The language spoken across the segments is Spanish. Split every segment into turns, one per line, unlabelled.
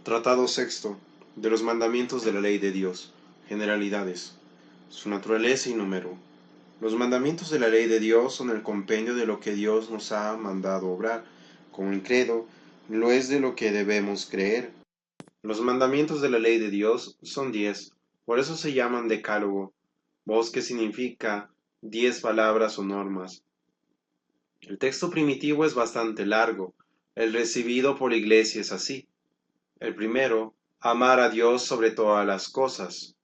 Tratado sexto de los mandamientos de la ley de Dios. Generalidades. Su naturaleza y número. Los mandamientos de la ley de Dios son el compendio de lo que Dios nos ha mandado obrar. Como el credo, lo es de lo que debemos creer. Los mandamientos de la ley de Dios son 10, por eso se llaman decálogo, voz que significa 10 palabras o normas. El texto primitivo es bastante largo, el recibido por la iglesia es así. El primero, amar a Dios sobre todas las cosas.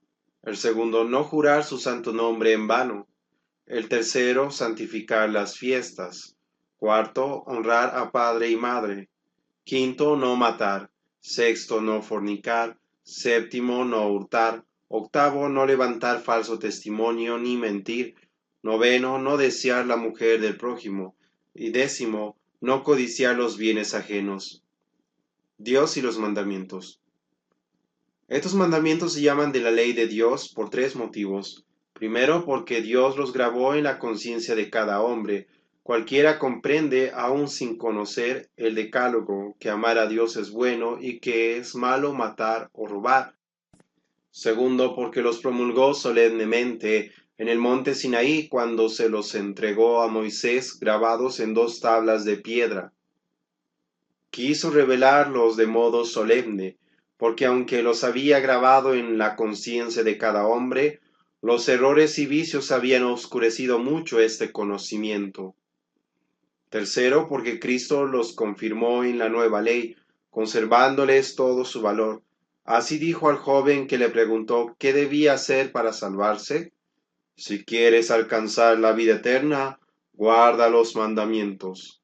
El segundo, no jurar su santo nombre en vano. El tercero, santificar las fiestas. Cuarto, honrar a padre y madre. Quinto, no matar. Sexto, no fornicar. Séptimo, no hurtar. Octavo, no levantar falso testimonio ni mentir. Noveno, no desear la mujer del prójimo. Y décimo, no codiciar los bienes ajenos. Dios y los mandamientos. Estos mandamientos se llaman de la ley de Dios por 3 motivos. Primero, porque Dios los grabó en la conciencia de cada hombre. Cualquiera comprende, aun sin conocer, el decálogo, que amar a Dios es bueno y que es malo matar o robar. Segundo, porque los promulgó solemnemente en el monte Sinaí cuando se los entregó a Moisés grabados en 2 tablas de piedra. Quiso revelarlos de modo solemne, porque aunque los había grabado en la conciencia de cada hombre, los errores y vicios habían oscurecido mucho este conocimiento. Tercero, porque Cristo los confirmó en la nueva ley, conservándoles todo su valor. Así dijo al joven que le preguntó qué debía hacer para salvarse. Si quieres alcanzar la vida eterna, guarda los mandamientos.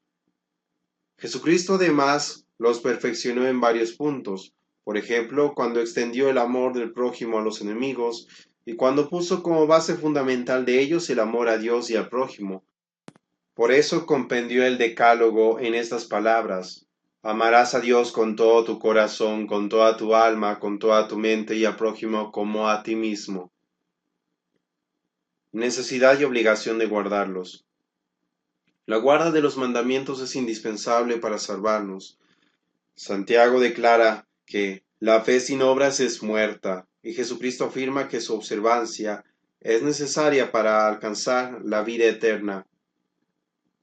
Jesucristo además los perfeccionó en varios puntos, por ejemplo, cuando extendió el amor del prójimo a los enemigos y cuando puso como base fundamental de ellos el amor a Dios y al prójimo. Por eso compendió el decálogo en estas palabras: amarás a Dios con todo tu corazón, con toda tu alma, con toda tu mente y al prójimo como a ti mismo. Necesidad y obligación de guardarlos. La guarda de los mandamientos es indispensable para salvarnos. Santiago declara que la fe sin obras es muerta, y Jesucristo afirma que su observancia es necesaria para alcanzar la vida eterna.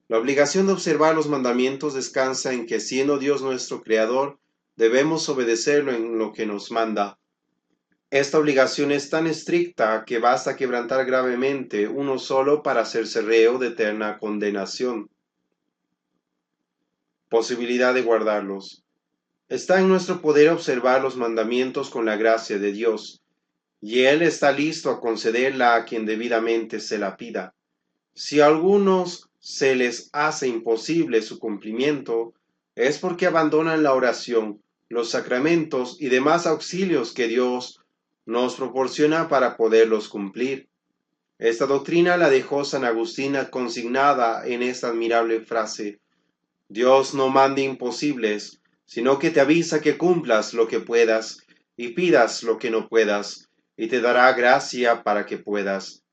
La obligación de observar los mandamientos descansa en que, siendo Dios nuestro Creador, debemos obedecerlo en lo que nos manda. Esta obligación es tan estricta que basta quebrantar gravemente uno solo para hacerse reo de eterna condenación. Posibilidad de guardarlos. Está en nuestro poder observar los mandamientos con la gracia de Dios, y Él está listo a concederla a quien debidamente se la pida. Si a algunos se les hace imposible su cumplimiento, es porque abandonan la oración, los sacramentos y demás auxilios que Dios nos proporciona para poderlos cumplir. Esta doctrina la dejó San Agustín consignada en esta admirable frase: Dios no manda imposibles, sino que te avisa que cumplas lo que puedas y pidas lo que no puedas, y te dará gracia para que puedas.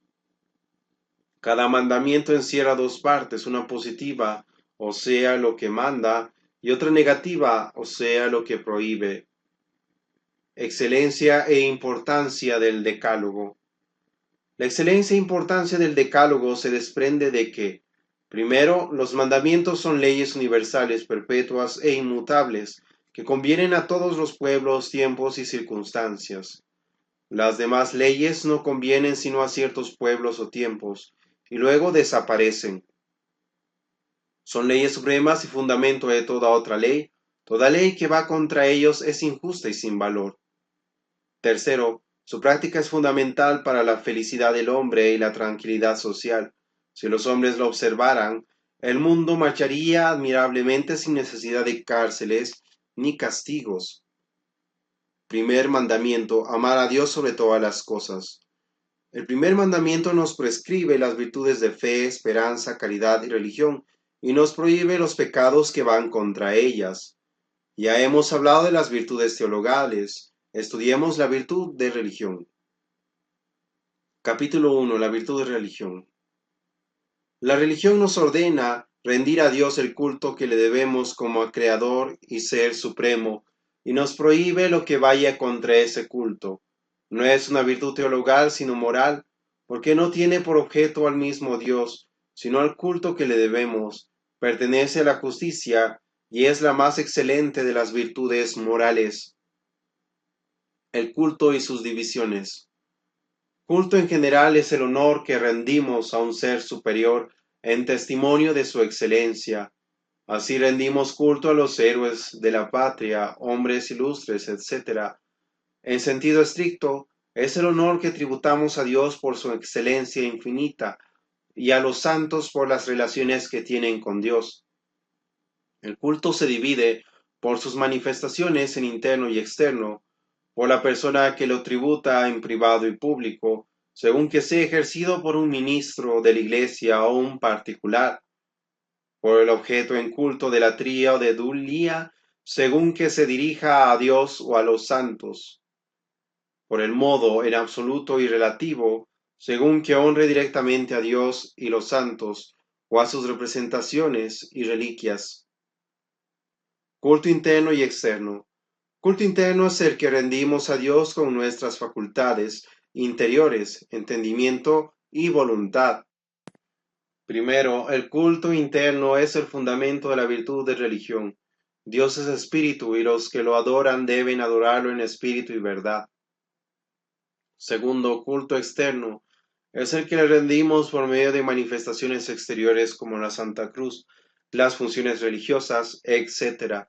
Cada mandamiento encierra 2 partes, una positiva, o sea, lo que manda, y otra negativa, o sea, lo que prohíbe. Excelencia e importancia del decálogo. La excelencia e importancia del decálogo se desprende de que, primero, los mandamientos son leyes universales, perpetuas e inmutables, que convienen a todos los pueblos, tiempos y circunstancias. Las demás leyes no convienen sino a ciertos pueblos o tiempos, y luego desaparecen. Son leyes supremas y fundamento de toda otra ley. Toda ley que va contra ellos es injusta y sin valor. Tercero, su práctica es fundamental para la felicidad del hombre y la tranquilidad social. Si los hombres lo observaran, el mundo marcharía admirablemente sin necesidad de cárceles ni castigos. Primer mandamiento: amar a Dios sobre todas las cosas. El primer mandamiento nos prescribe las virtudes de fe, esperanza, caridad y religión, y nos prohíbe los pecados que van contra ellas. Ya hemos hablado de las virtudes teologales. Estudiemos la virtud de religión. Capítulo 1. La virtud de religión. La religión nos ordena rendir a Dios el culto que le debemos como a Creador y Ser Supremo, y nos prohíbe lo que vaya contra ese culto. No es una virtud teologal, sino moral, porque no tiene por objeto al mismo Dios, sino al culto que le debemos. Pertenece a la justicia y es la más excelente de las virtudes morales. El culto y sus divisiones. Culto en general es el honor que rendimos a un ser superior en testimonio de su excelencia. Así rendimos culto a los héroes de la patria, hombres ilustres, etc. En sentido estricto, es el honor que tributamos a Dios por su excelencia infinita y a los santos por las relaciones que tienen con Dios. El culto se divide por sus manifestaciones en interno y externo, por la persona que lo tributa en privado y público, según que sea ejercido por un ministro de la iglesia o un particular, por el objeto en culto de latría o de dulía, según que se dirija a Dios o a los santos, por el modo en absoluto y relativo, según que honre directamente a Dios y los santos, o a sus representaciones y reliquias. Culto interno y externo. Culto interno es el que rendimos a Dios con nuestras facultades interiores, entendimiento y voluntad. Primero, el culto interno es el fundamento de la virtud de religión. Dios es espíritu y los que lo adoran deben adorarlo en espíritu y verdad. Segundo, culto externo es el que le rendimos por medio de manifestaciones exteriores como la Santa Cruz, las funciones religiosas, etc.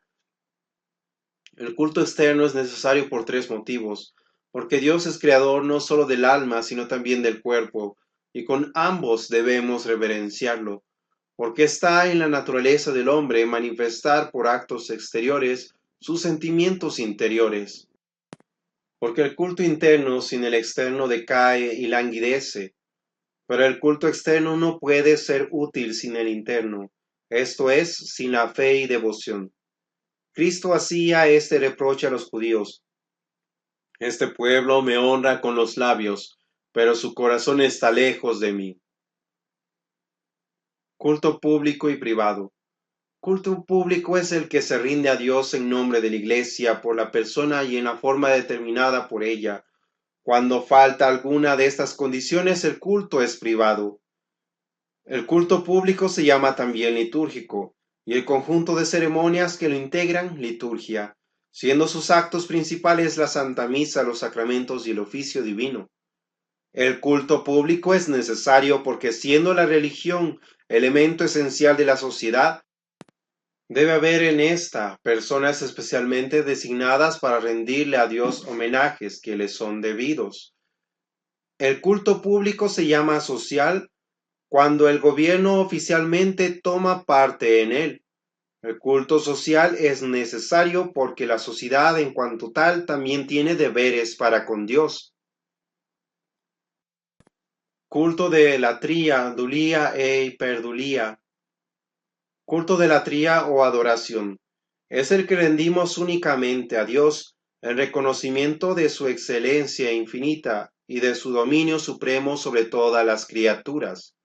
El culto externo es necesario por tres motivos, porque Dios es creador no solo del alma, sino también del cuerpo, y con ambos debemos reverenciarlo, porque está en la naturaleza del hombre manifestar por actos exteriores sus sentimientos interiores, porque el culto interno sin el externo decae y languidece, pero el culto externo no puede ser útil sin el interno, esto es, sin la fe y devoción. Cristo hacía este reproche a los judíos: este pueblo me honra con los labios, pero su corazón está lejos de mí. Culto público y privado. Culto público es el que se rinde a Dios en nombre de la Iglesia por la persona y en la forma determinada por ella. Cuando falta alguna de estas condiciones, el culto es privado. El culto público se llama también litúrgico, y el conjunto de ceremonias que lo integran, liturgia, siendo sus actos principales la Santa Misa, los sacramentos y el oficio divino. El culto público es necesario porque, siendo la religión elemento esencial de la sociedad, debe haber en esta personas especialmente designadas para rendirle a Dios homenajes que le son debidos. El culto público se llama social cuando el gobierno oficialmente toma parte en él. El culto social es necesario porque la sociedad en cuanto tal también tiene deberes para con Dios. Culto de latría, dulía e hiperdulía. Culto de latría o adoración. Es el que rendimos únicamente a Dios en reconocimiento de su excelencia infinita y de su dominio supremo sobre todas las criaturas.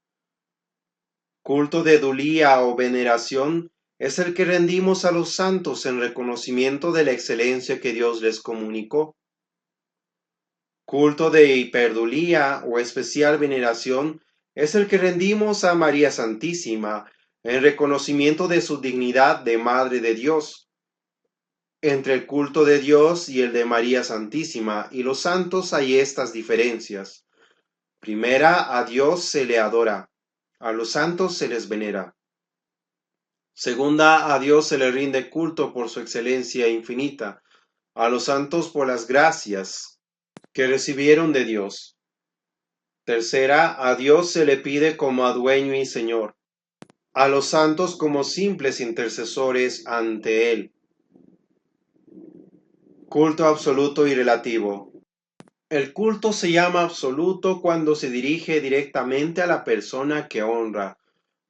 Culto de dulía o veneración es el que rendimos a los santos en reconocimiento de la excelencia que Dios les comunicó. Culto de hiperdulía o especial veneración es el que rendimos a María Santísima en reconocimiento de su dignidad de Madre de Dios. Entre el culto de Dios y el de María Santísima y los santos hay estas diferencias. Primera, a Dios se le adora, a los santos se les venera. Segunda, a Dios se le rinde culto por su excelencia infinita, a los santos por las gracias que recibieron de Dios. Tercera, a Dios se le pide como a dueño y Señor, a los santos como simples intercesores ante Él. Culto absoluto y relativo. El culto se llama absoluto cuando se dirige directamente a la persona que honra.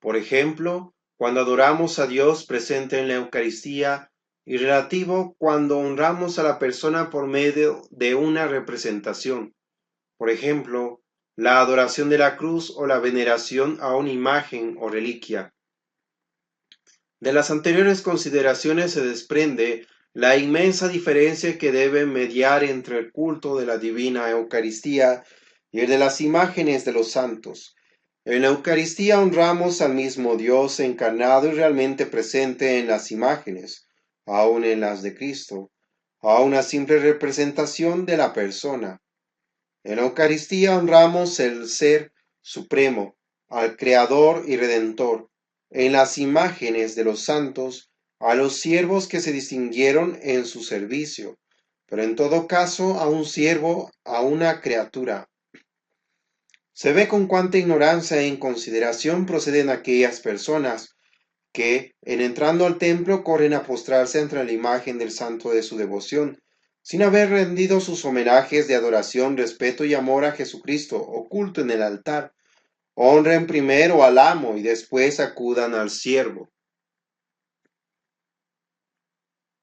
Por ejemplo, cuando adoramos a Dios presente en la Eucaristía, y relativo cuando honramos a la persona por medio de una representación. Por ejemplo, la adoración de la cruz o la veneración a una imagen o reliquia. De las anteriores consideraciones se desprende la inmensa diferencia que debe mediar entre el culto de la divina Eucaristía y el de las imágenes de los santos. En la Eucaristía honramos al mismo Dios encarnado y realmente presente en las imágenes, aun en las de Cristo, a una simple representación de la persona. En la Eucaristía honramos el Ser Supremo, al Creador y Redentor, en las imágenes de los santos, a los siervos que se distinguieron en su servicio, pero en todo caso a un siervo, a una criatura. Se ve con cuánta ignorancia e inconsideración proceden aquellas personas que, en entrando al templo, corren a postrarse ante la imagen del santo de su devoción, sin haber rendido sus homenajes de adoración, respeto y amor a Jesucristo, oculto en el altar. Honren primero al amo y después acudan al siervo.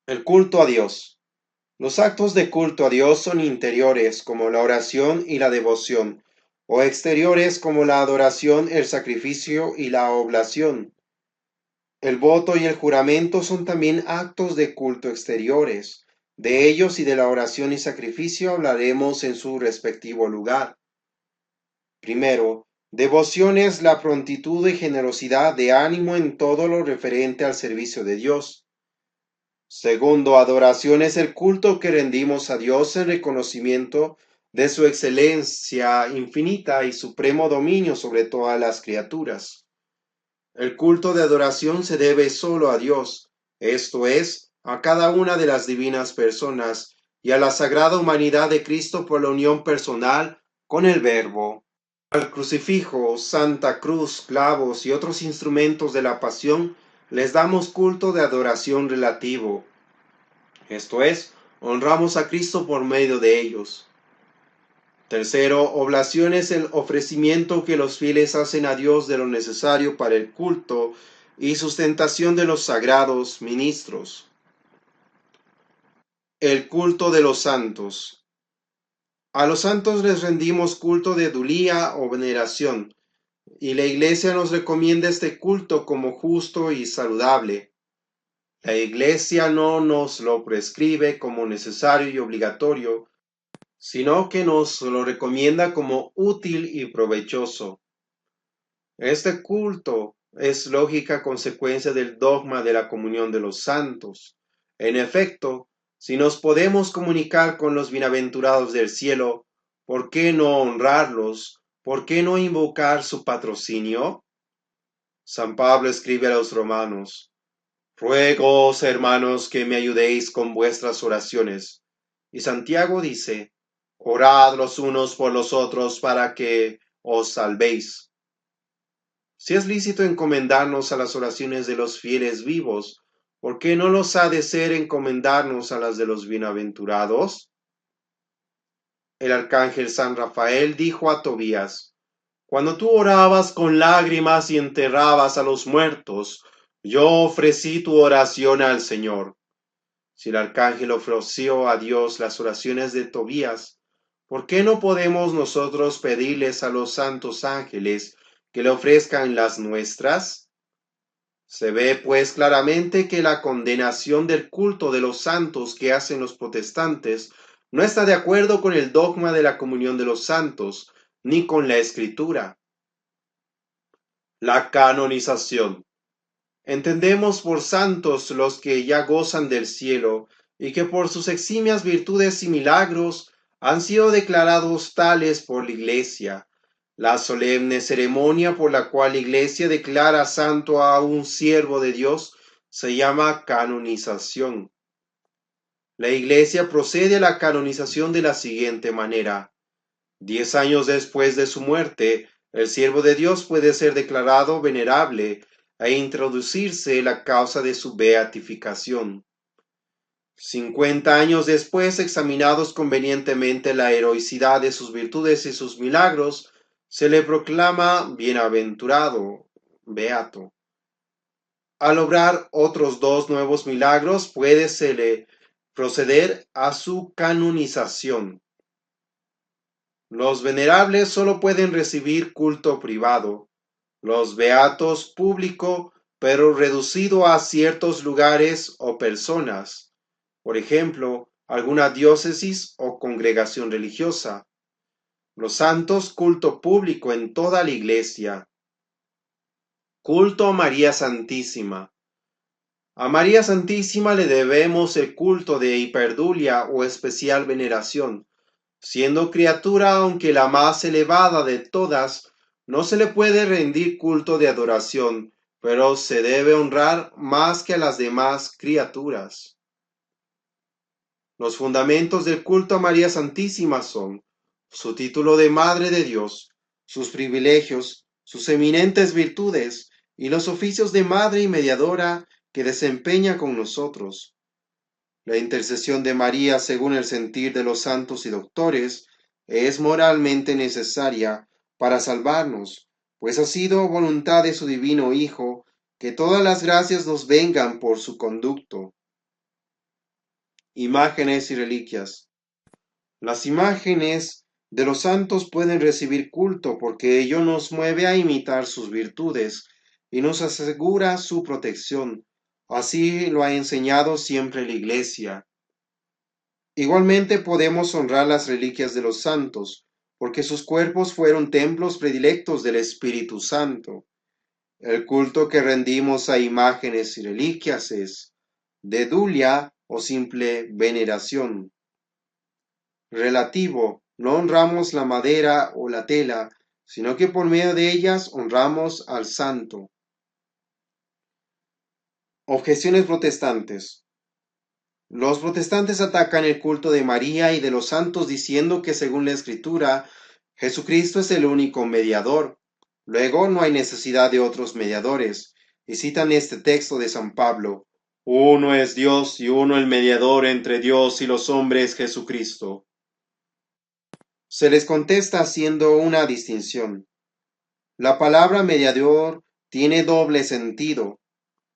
El culto a Dios. Los actos de culto a Dios son interiores, como la oración y la devoción, o exteriores, como la adoración, el sacrificio y la oblación. El voto y el juramento son también actos de culto exteriores. De ellos y de la oración y sacrificio hablaremos en su respectivo lugar. Primero, devoción es la prontitud y generosidad de ánimo en todo lo referente al servicio de Dios. Segundo, adoración es el culto que rendimos a Dios en reconocimiento de su excelencia infinita y supremo dominio sobre todas las criaturas. El culto de adoración se debe solo a Dios, esto es, a cada una de las divinas personas y a la sagrada humanidad de Cristo por la unión personal con el Verbo. Al crucifijo, Santa Cruz, clavos y otros instrumentos de la pasión les damos culto de adoración relativo, esto es, honramos a Cristo por medio de ellos. Tercero, oblación es el ofrecimiento que los fieles hacen a Dios de lo necesario para el culto y sustentación de los sagrados ministros. El culto de los santos. A los santos les rendimos culto de dulía o veneración, y la Iglesia nos recomienda este culto como justo y saludable. La Iglesia no nos lo prescribe como necesario y obligatorio, sino que nos lo recomienda como útil y provechoso. Este culto es lógica consecuencia del dogma de la comunión de los santos. En efecto, si nos podemos comunicar con los bienaventurados del cielo, ¿por qué no honrarlos? ¿Por qué no invocar su patrocinio? San Pablo escribe a los romanos: Ruegos, hermanos, que me ayudéis con vuestras oraciones. Y Santiago dice: Orad los unos por los otros para que os salvéis. Si es lícito encomendarnos a las oraciones de los fieles vivos, ¿por qué no los ha de ser encomendarnos a las de los bienaventurados? El arcángel San Rafael dijo a Tobías: Cuando tú orabas con lágrimas y enterrabas a los muertos, yo ofrecí tu oración al Señor. Si el arcángel ofreció a Dios las oraciones de Tobías, ¿por qué no podemos nosotros pedirles a los santos ángeles que le ofrezcan las nuestras? Se ve pues claramente que la condenación del culto de los santos que hacen los protestantes no está de acuerdo con el dogma de la comunión de los santos, ni con la Escritura. La canonización. Entendemos por santos los que ya gozan del cielo y que por sus eximias virtudes y milagros han sido declarados tales por la Iglesia. La solemne ceremonia por la cual la Iglesia declara santo a un siervo de Dios se llama canonización. La Iglesia procede a la canonización de la siguiente manera: 10 años después de su muerte, el siervo de Dios puede ser declarado venerable e introducirse la causa de su beatificación. 50 años después, examinados convenientemente la heroicidad de sus virtudes y sus milagros, se le proclama bienaventurado, beato. Al obrar otros 2 nuevos milagros, puede se le proceder a su canonización. Los venerables solo pueden recibir culto privado, los beatos público, pero reducido a ciertos lugares o personas. por ejemplo, alguna diócesis o congregación religiosa. Los santos, culto público en toda la Iglesia. Culto a María Santísima. A María Santísima le debemos el culto de hiperdulia o especial veneración. Siendo criatura, aunque la más elevada de todas, no se le puede rendir culto de adoración, pero se debe honrar más que a las demás criaturas. Los fundamentos del culto a María Santísima son su título de Madre de Dios, sus privilegios, sus eminentes virtudes y los oficios de Madre y Mediadora que desempeña con nosotros. La intercesión de María, según el sentir de los santos y doctores, es moralmente necesaria para salvarnos, pues ha sido voluntad de su divino Hijo que todas las gracias nos vengan por su conducto. Imágenes y reliquias. Las imágenes de los santos pueden recibir culto porque ello nos mueve a imitar sus virtudes y nos asegura su protección. Así lo ha enseñado siempre la Iglesia. Igualmente podemos honrar las reliquias de los santos, porque sus cuerpos fueron templos predilectos del Espíritu Santo. El culto que rendimos a imágenes y reliquias es dedulia o simple veneración. Relativo, no honramos la madera o la tela, sino que por medio de ellas honramos al santo. Objeciones protestantes. Los protestantes atacan el culto de María y de los santos diciendo que según la Escritura, Jesucristo es el único mediador. Luego no hay necesidad de otros mediadores. Y citan este texto de San Pablo: Uno es Dios y uno el mediador entre Dios y los hombres, Jesucristo. Se les contesta haciendo una distinción. La palabra mediador tiene doble sentido.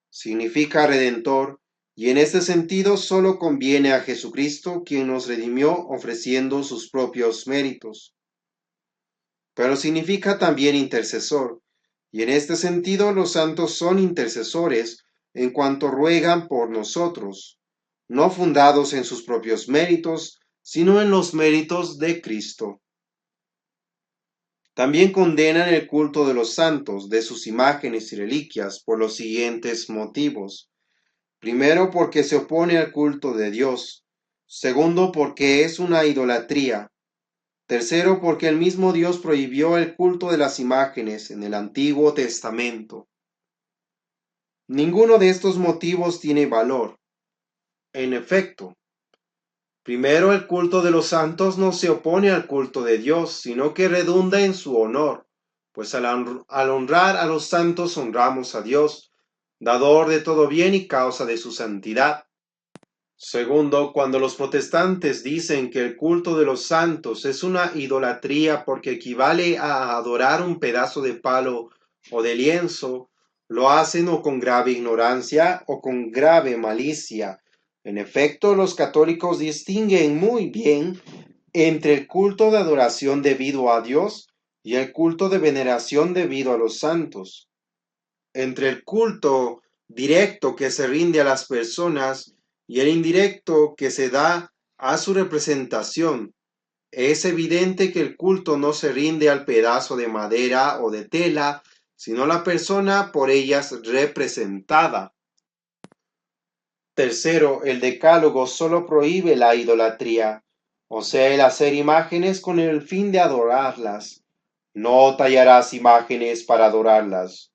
Significa redentor, y en este sentido solo conviene a Jesucristo, quien nos redimió ofreciendo sus propios méritos. Pero significa también intercesor, y en este sentido los santos son intercesores en cuanto ruegan por nosotros, no fundados en sus propios méritos, sino en los méritos de Cristo. También condenan el culto de los santos, de sus imágenes y reliquias, por los siguientes motivos. Primero, porque se opone al culto de Dios. Segundo, porque es una idolatría. Tercero, porque el mismo Dios prohibió el culto de las imágenes en el Antiguo Testamento. Ninguno de estos motivos tiene valor. En efecto, primero, el culto de los santos no se opone al culto de Dios, sino que redunda en su honor, pues al honrar a los santos honramos a Dios, dador de todo bien y causa de su santidad. Segundo, cuando los protestantes dicen que el culto de los santos es una idolatría porque equivale a adorar un pedazo de palo o de lienzo, lo hacen o con grave ignorancia o con grave malicia. En efecto, los católicos distinguen muy bien entre el culto de adoración debido a Dios y el culto de veneración debido a los santos. Entre el culto directo que se rinde a las personas y el indirecto que se da a su representación, es evidente que el culto no se rinde al pedazo de madera o de tela, sino a la persona por ellas representada. Tercero, el decálogo solo prohíbe la idolatría, o sea, el hacer imágenes con el fin de adorarlas. No tallarás imágenes para adorarlas.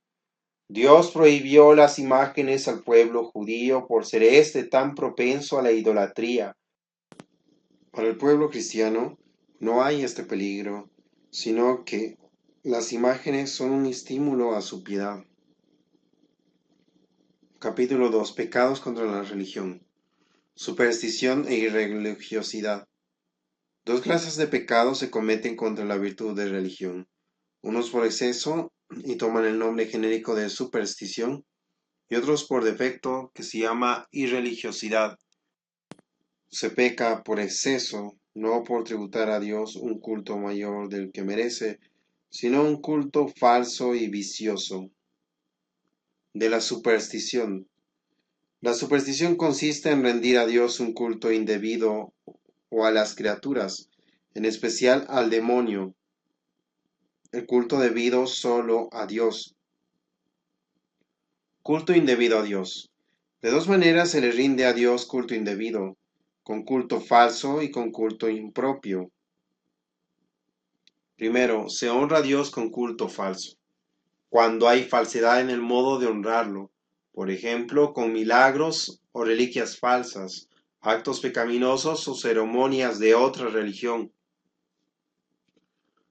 Dios prohibió las imágenes al pueblo judío por ser éste tan propenso a la idolatría. Para el pueblo cristiano no hay este peligro, sino que las imágenes son un estímulo a su piedad. Capítulo 2. Pecados contra la religión. Superstición e irreligiosidad. Dos clases de pecados se cometen contra la virtud de religión, unos por exceso y toman el nombre genérico de superstición, y otros por defecto que se llama irreligiosidad. Se peca por exceso, no por tributar a Dios un culto mayor del que merece, sino un culto falso y vicioso. De la superstición. La superstición consiste en rendir a Dios un culto indebido o a las criaturas, en especial al demonio, el culto debido solo a Dios. Culto indebido a Dios. De dos maneras se le rinde a Dios culto indebido, con culto falso y con culto impropio. Primero, se honra a Dios con culto falso, cuando hay falsedad en el modo de honrarlo, por ejemplo, con milagros o reliquias falsas, actos pecaminosos o ceremonias de otra religión.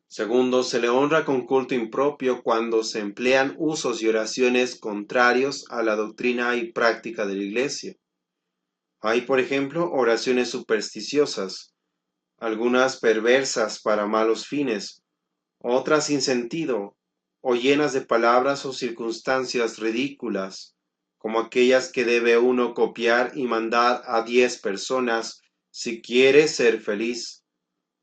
Segundo, se le honra con culto impropio cuando se emplean usos y oraciones contrarios a la doctrina y práctica de la Iglesia. Hay, por ejemplo, oraciones supersticiosas, algunas perversas para malos fines, otras sin sentido, o llenas de palabras o circunstancias ridículas, como aquellas que debe uno copiar y mandar a 10 personas si quiere ser feliz.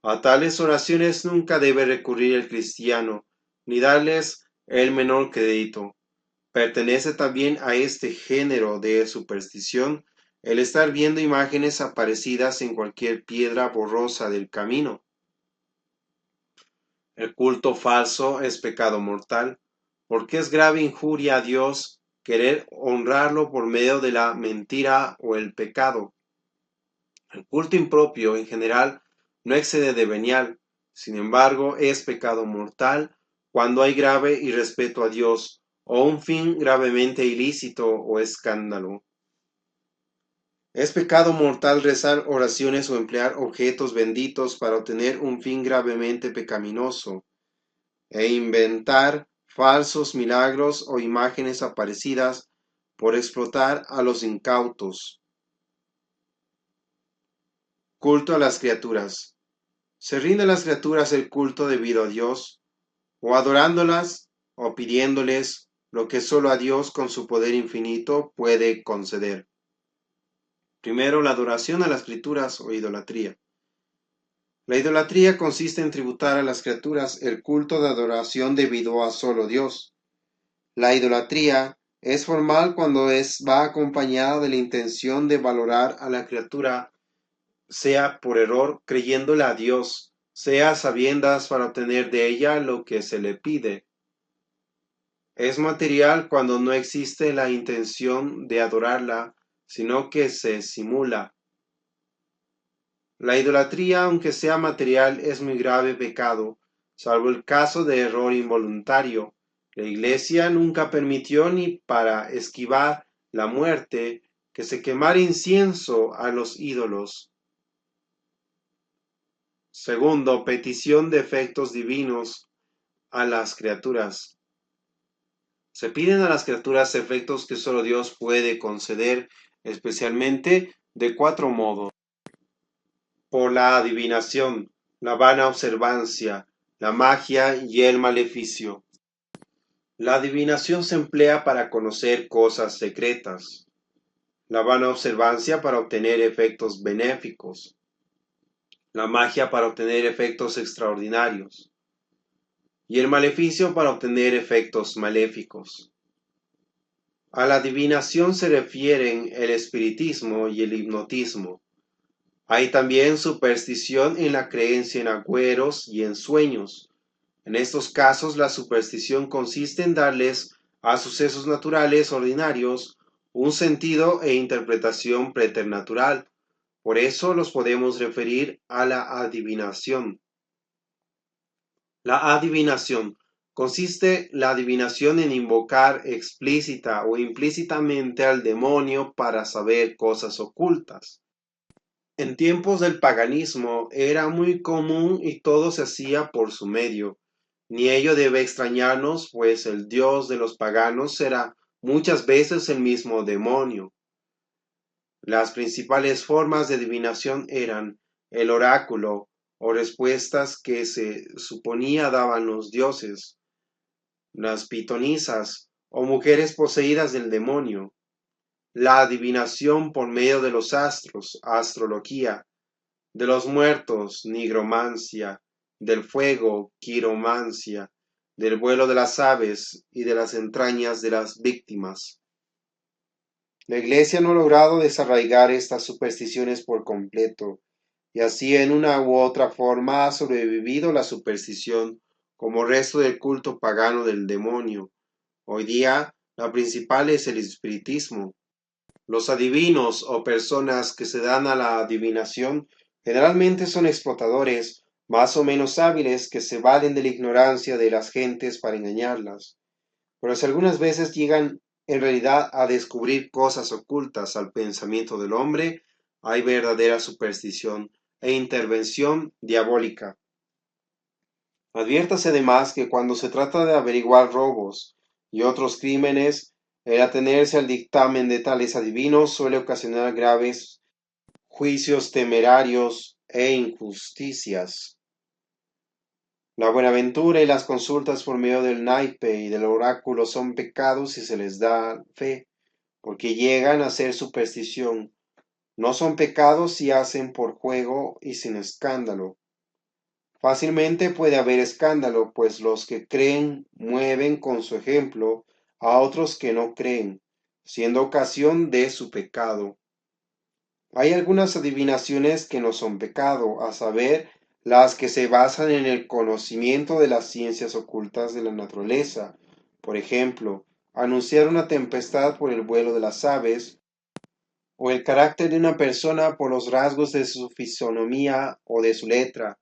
A tales oraciones nunca debe recurrir el cristiano, ni darles el menor crédito. Pertenece también a este género de superstición el estar viendo imágenes aparecidas en cualquier piedra borrosa del camino. El culto falso es pecado mortal, porque es grave injuria a Dios querer honrarlo por medio de la mentira o el pecado. El culto impropio, en general, no excede de venial, sin embargo, es pecado mortal cuando hay grave irrespeto a Dios o un fin gravemente ilícito o escándalo. Es pecado mortal rezar oraciones o emplear objetos benditos para obtener un fin gravemente pecaminoso, e inventar falsos milagros o imágenes aparecidas por explotar a los incautos. Culto a las criaturas. Se rinde a las criaturas el culto debido a Dios, o adorándolas, o pidiéndoles lo que solo a Dios con su poder infinito puede conceder. Primero, la adoración a las criaturas o idolatría. La idolatría consiste en tributar a las criaturas el culto de adoración debido a solo Dios. La idolatría es formal cuando va acompañada de la intención de valorar a la criatura, sea por error creyéndola a Dios, sea a sabiendas para obtener de ella lo que se le pide. Es material cuando no existe la intención de adorarla, sino que se simula. La idolatría, aunque sea material, es muy grave pecado, salvo el caso de error involuntario. La Iglesia nunca permitió, ni para esquivar la muerte, que se quemara incienso a los ídolos. Segundo, petición de efectos divinos a las criaturas. Se piden a las criaturas efectos que solo Dios puede conceder, especialmente de 4 modos: por la adivinación, la vana observancia, la magia y el maleficio. La adivinación se emplea para conocer cosas secretas, la vana observancia para obtener efectos benéficos, la magia para obtener efectos extraordinarios y el maleficio para obtener efectos maléficos. A la adivinación se refieren el espiritismo y el hipnotismo. Hay también superstición en la creencia en agüeros y en sueños. En estos casos, la superstición consiste en darles a sucesos naturales ordinarios un sentido e interpretación preternatural. Por eso los podemos referir a la adivinación. La adivinación consiste la adivinación en invocar explícita o implícitamente al demonio para saber cosas ocultas. En tiempos del paganismo era muy común y todo se hacía por su medio. Ni ello debe extrañarnos, pues el dios de los paganos era muchas veces el mismo demonio. Las principales formas de adivinación eran el oráculo, o respuestas que se suponía daban los dioses, las pitonisas, o mujeres poseídas del demonio, la adivinación por medio de los astros, astrología, de los muertos, nigromancia, del fuego, quiromancia, del vuelo de las aves y de las entrañas de las víctimas. La Iglesia no ha logrado desarraigar estas supersticiones por completo, y así en una u otra forma ha sobrevivido la superstición como resto del culto pagano del demonio. Hoy día, la principal es el espiritismo. Los adivinos o personas que se dan a la adivinación generalmente son explotadores más o menos hábiles que se valen de la ignorancia de las gentes para engañarlas, pero si algunas veces llegan en realidad a descubrir cosas ocultas al pensamiento del hombre, hay verdadera superstición e intervención diabólica. Adviértase además que cuando se trata de averiguar robos y otros crímenes, el atenerse al dictamen de tales adivinos suele ocasionar graves juicios temerarios e injusticias. La buenaventura y las consultas por medio del naipe y del oráculo son pecados si se les da fe, porque llegan a ser superstición. No son pecados si hacen por juego y sin escándalo. Fácilmente puede haber escándalo, pues los que creen mueven con su ejemplo a otros que no creen, siendo ocasión de su pecado. Hay algunas adivinaciones que no son pecado, a saber, las que se basan en el conocimiento de las ciencias ocultas de la naturaleza. Por ejemplo, anunciar una tempestad por el vuelo de las aves, o el carácter de una persona por los rasgos de su fisonomía o de su letra,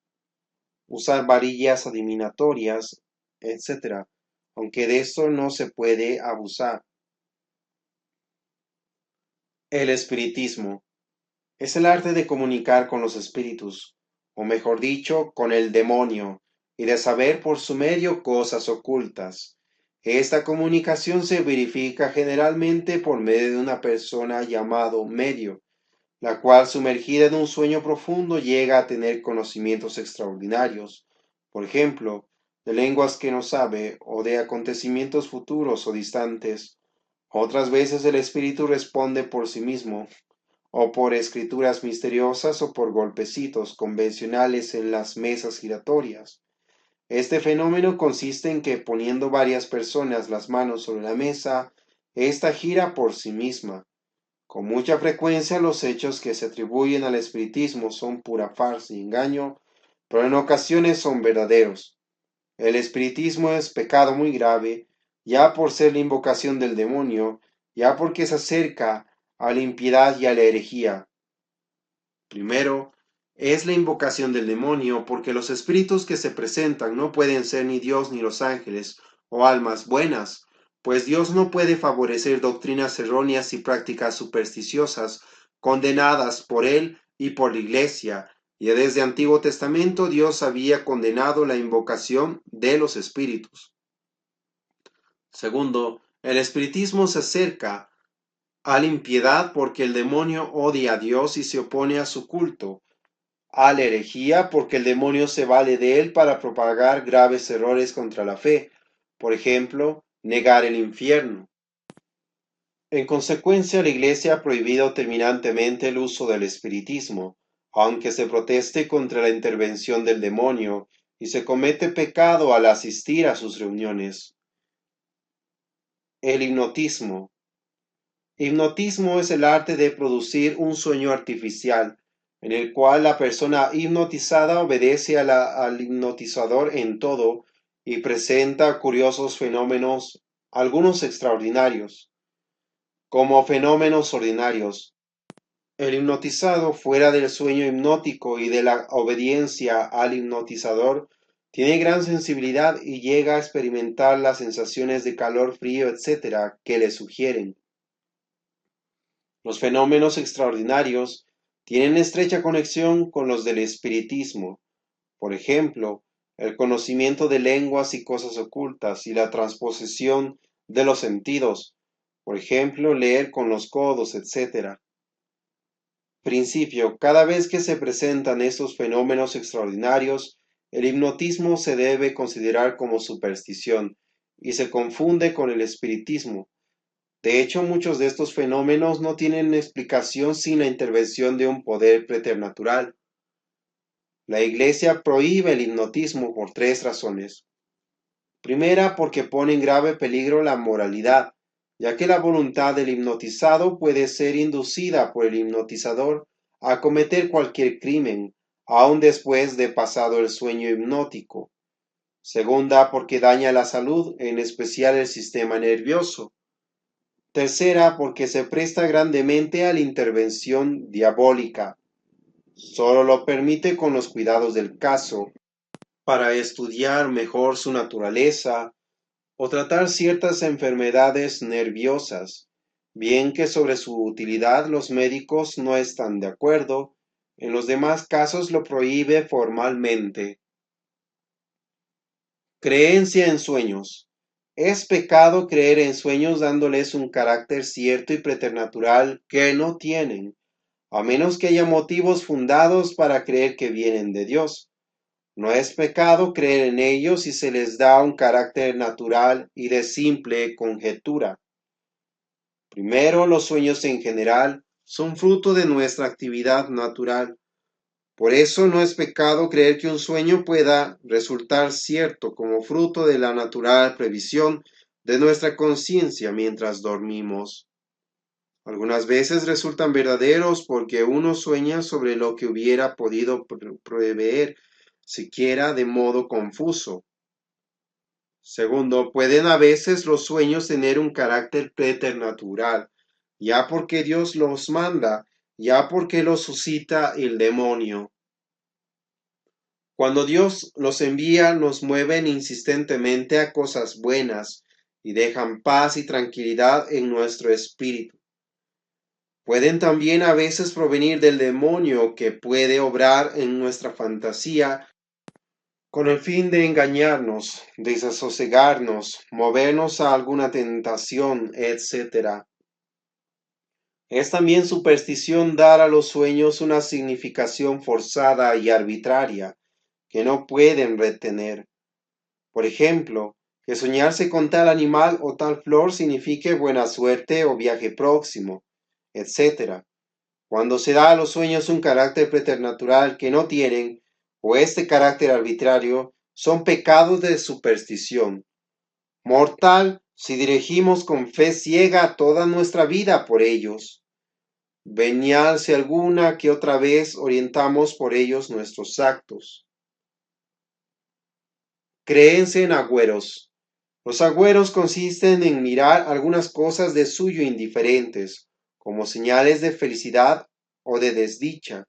usar varillas adivinatorias, etc., aunque de esto no se puede abusar. El espiritismo es el arte de comunicar con los espíritus, o mejor dicho, con el demonio, y de saber por su medio cosas ocultas. Esta comunicación se verifica generalmente por medio de una persona llamado medio, la cual sumergida en un sueño profundo llega a tener conocimientos extraordinarios, por ejemplo, de lenguas que no sabe o de acontecimientos futuros o distantes. Otras veces el espíritu responde por sí mismo, o por escrituras misteriosas o por golpecitos convencionales en las mesas giratorias. Este fenómeno consiste en que poniendo varias personas las manos sobre la mesa, ésta gira por sí misma. Con mucha frecuencia los hechos que se atribuyen al espiritismo son pura farsa y engaño, pero en ocasiones son verdaderos. El espiritismo es pecado muy grave, ya por ser la invocación del demonio, ya porque se acerca a la impiedad y a la herejía. Primero, es la invocación del demonio, porque los espíritus que se presentan no pueden ser ni Dios ni los ángeles, o almas buenas, pues Dios no puede favorecer doctrinas erróneas y prácticas supersticiosas condenadas por él y por la Iglesia, y desde Antiguo Testamento Dios había condenado la invocación de los espíritus. Segundo, el espiritismo se acerca a la impiedad porque el demonio odia a Dios y se opone a su culto, a la herejía porque el demonio se vale de él para propagar graves errores contra la fe, por ejemplo, negar el infierno. En consecuencia, la Iglesia ha prohibido terminantemente el uso del espiritismo, aunque se proteste contra la intervención del demonio y se comete pecado al asistir a sus reuniones. El hipnotismo. Hipnotismo es el arte de producir un sueño artificial, en el cual la persona hipnotizada obedece al hipnotizador en todo y presenta curiosos fenómenos, algunos extraordinarios, como fenómenos ordinarios. El hipnotizado, fuera del sueño hipnótico y de la obediencia al hipnotizador, tiene gran sensibilidad y llega a experimentar las sensaciones de calor, frío, etc., que le sugieren. Los fenómenos extraordinarios tienen estrecha conexión con los del espiritismo, por ejemplo, el conocimiento de lenguas y cosas ocultas y la transposición de los sentidos, por ejemplo, leer con los codos, etc. Principio: cada vez que se presentan estos fenómenos extraordinarios, el hipnotismo se debe considerar como superstición y se confunde con el espiritismo. De hecho, muchos de estos fenómenos no tienen explicación sin la intervención de un poder preternatural. La Iglesia prohíbe el hipnotismo por tres razones. Primera, porque pone en grave peligro la moralidad. ya que la voluntad del hipnotizado puede ser inducida por el hipnotizador a cometer cualquier crimen, aun después de pasado el sueño hipnótico. Segunda, porque daña la salud, en especial el sistema nervioso. Tercera, porque se presta grandemente a la intervención diabólica. Solo lo permite con los cuidados del caso, para estudiar mejor su naturaleza o tratar ciertas enfermedades nerviosas, bien que sobre su utilidad los médicos no están de acuerdo, en los demás casos lo prohíbe formalmente. Creencia en sueños. Es pecado creer en sueños dándoles un carácter cierto y preternatural que no tienen, a menos que haya motivos fundados para creer que vienen de Dios. No es pecado creer en ellos si se les da un carácter natural y de simple conjetura. Primero, los sueños en general son fruto de nuestra actividad natural. Por eso no es pecado creer que un sueño pueda resultar cierto como fruto de la natural previsión de nuestra conciencia mientras dormimos. Algunas veces resultan verdaderos porque uno sueña sobre lo que hubiera podido prever, siquiera de modo confuso. Segundo, pueden a veces los sueños tener un carácter preternatural, ya porque Dios los manda, ya porque los suscita el demonio. Cuando Dios los envía, nos mueven insistentemente a cosas buenas y dejan paz y tranquilidad en nuestro espíritu. Pueden también a veces provenir del demonio que puede obrar en nuestra fantasía con el fin de engañarnos, desasosegarnos, movernos a alguna tentación, etc. Es también superstición dar a los sueños una significación forzada y arbitraria que no pueden retener. Por ejemplo, que soñarse con tal animal o tal flor signifique buena suerte o viaje próximo, etc. Cuando se da a los sueños un carácter preternatural que no tienen, o este carácter arbitrario, son pecados de superstición. Mortal si dirigimos con fe ciega toda nuestra vida por ellos. Venial si alguna que otra vez orientamos por ellos nuestros actos. Creencia en agüeros. Los agüeros consisten en mirar algunas cosas de suyo indiferentes, como señales de felicidad o de desdicha.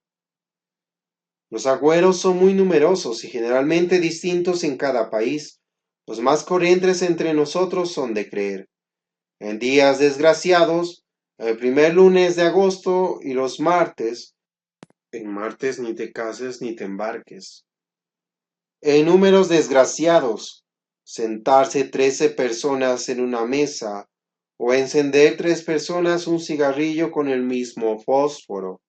Los agüeros son muy numerosos y generalmente distintos en cada país. Los más corrientes entre nosotros son de creer en días desgraciados, el primer lunes de agosto y los martes. En martes ni te cases ni te embarques. En números desgraciados, sentarse 13 personas en una mesa o encender 3 personas un cigarrillo con el mismo fósforo.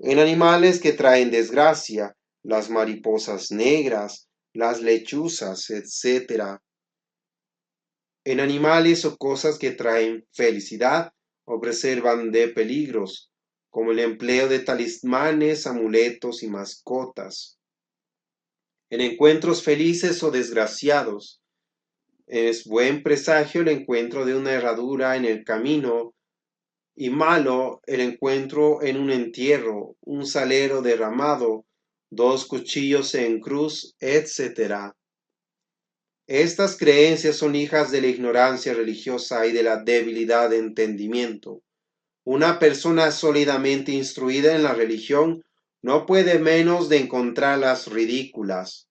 En animales que traen desgracia, las mariposas negras, las lechuzas, etc. En animales o cosas que traen felicidad o preservan de peligros, como el empleo de talismanes, amuletos y mascotas. En encuentros felices o desgraciados, es buen presagio el encuentro de una herradura en el camino y malo el encuentro en un entierro, un salero derramado, 2 cuchillos en cruz, etc. Estas creencias son hijas de la ignorancia religiosa y de la debilidad de entendimiento. Una persona sólidamente instruida en la religión no puede menos de encontrarlas ridículas.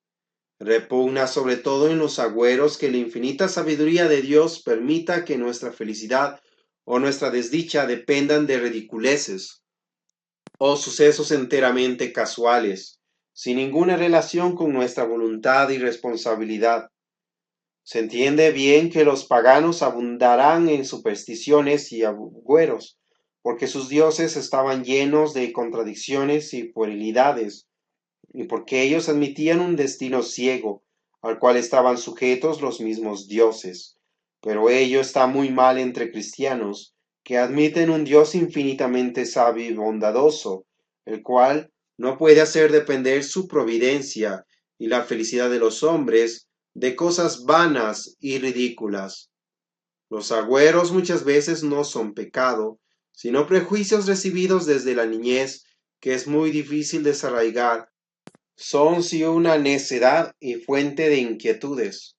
Repugna sobre todo en los agüeros que la infinita sabiduría de Dios permita que nuestra felicidad o nuestra desdicha dependan de ridiculeces o sucesos enteramente casuales, sin ninguna relación con nuestra voluntad y responsabilidad. Se entiende bien que los paganos abundarán en supersticiones y agüeros, porque sus dioses estaban llenos de contradicciones y puerilidades, y porque ellos admitían un destino ciego, al cual estaban sujetos los mismos dioses. Pero ello está muy mal entre cristianos, que admiten un Dios infinitamente sabio y bondadoso, el cual no puede hacer depender su providencia y la felicidad de los hombres de cosas vanas y ridículas. Los agüeros muchas veces no son pecado, sino prejuicios recibidos desde la niñez que es muy difícil desarraigar. Son sí una necedad y fuente de inquietudes.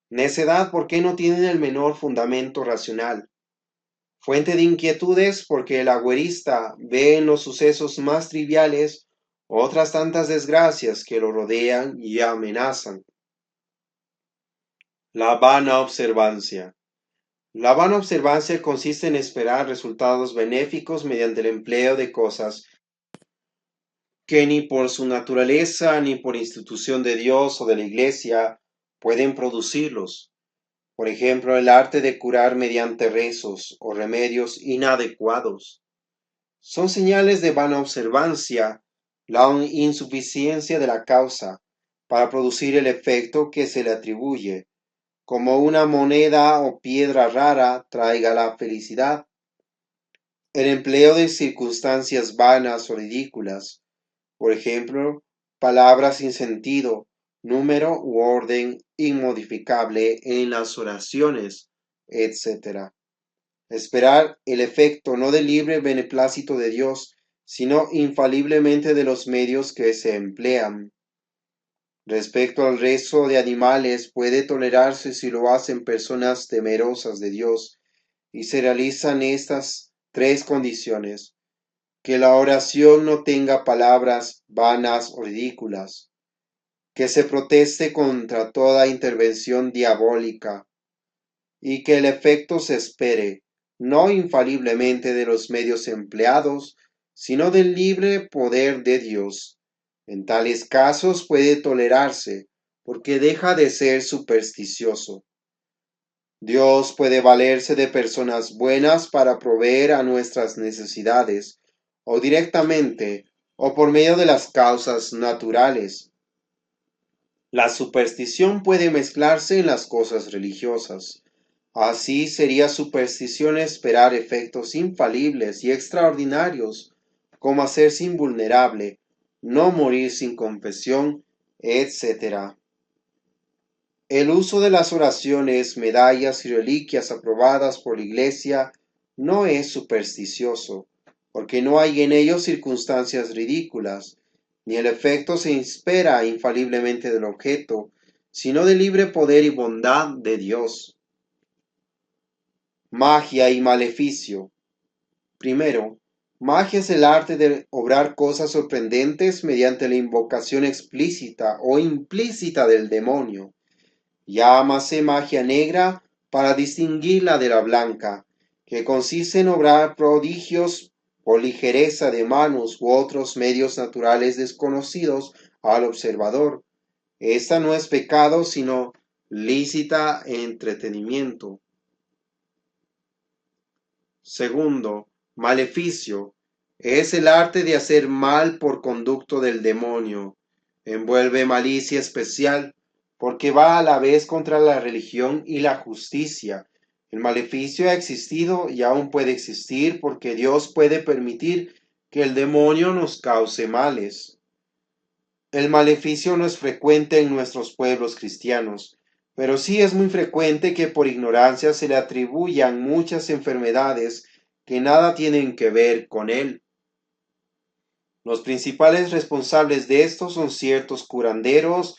Necedad porque no tienen el menor fundamento racional. Fuente de inquietudes porque el agüerista ve en los sucesos más triviales otras tantas desgracias que lo rodean y amenazan. La vana observancia. La vana observancia consiste en esperar resultados benéficos mediante el empleo de cosas que ni por su naturaleza ni por institución de Dios o de la Iglesia pueden producirlos. Por ejemplo, el arte de curar mediante rezos o remedios inadecuados. Son señales de vana observancia la insuficiencia de la causa para producir el efecto que se le atribuye, como una moneda o piedra rara traiga la felicidad. El empleo de circunstancias vanas o ridículas, por ejemplo, palabras sin sentido, número u orden inmodificable en las oraciones, etc. Esperar el efecto no del libre beneplácito de Dios, sino infaliblemente de los medios que se emplean. Respecto al rezo de animales, puede tolerarse si lo hacen personas temerosas de Dios y se realizan estas tres condiciones: que la oración no tenga palabras vanas o ridículas, que se proteste contra toda intervención diabólica y que el efecto se espere, no infaliblemente de los medios empleados, sino del libre poder de Dios. En tales casos puede tolerarse, porque deja de ser supersticioso. Dios puede valerse de personas buenas para proveer a nuestras necesidades, o directamente, o por medio de las causas naturales. La superstición puede mezclarse en las cosas religiosas. Así sería superstición esperar efectos infalibles y extraordinarios, como hacerse invulnerable, no morir sin confesión, etc. El uso de las oraciones, medallas y reliquias aprobadas por la Iglesia no es supersticioso, porque no hay en ellos circunstancias ridículas, ni el efecto se espera infaliblemente del objeto, sino del libre poder y bondad de Dios. Magia y maleficio. Primero, magia es el arte de obrar cosas sorprendentes mediante la invocación explícita o implícita del demonio. Llámase magia negra para distinguirla de la blanca, que consiste en obrar prodigios por ligereza de manos u otros medios naturales desconocidos al observador. Esta no es pecado, sino lícita entretenimiento. Segundo, maleficio. Es el arte de hacer mal por conducto del demonio. Envuelve malicia especial, porque va a la vez contra la religión y la justicia. El maleficio ha existido y aún puede existir porque Dios puede permitir que el demonio nos cause males. El maleficio no es frecuente en nuestros pueblos cristianos, pero sí es muy frecuente que por ignorancia se le atribuyan muchas enfermedades que nada tienen que ver con él. Los principales responsables de esto son ciertos curanderos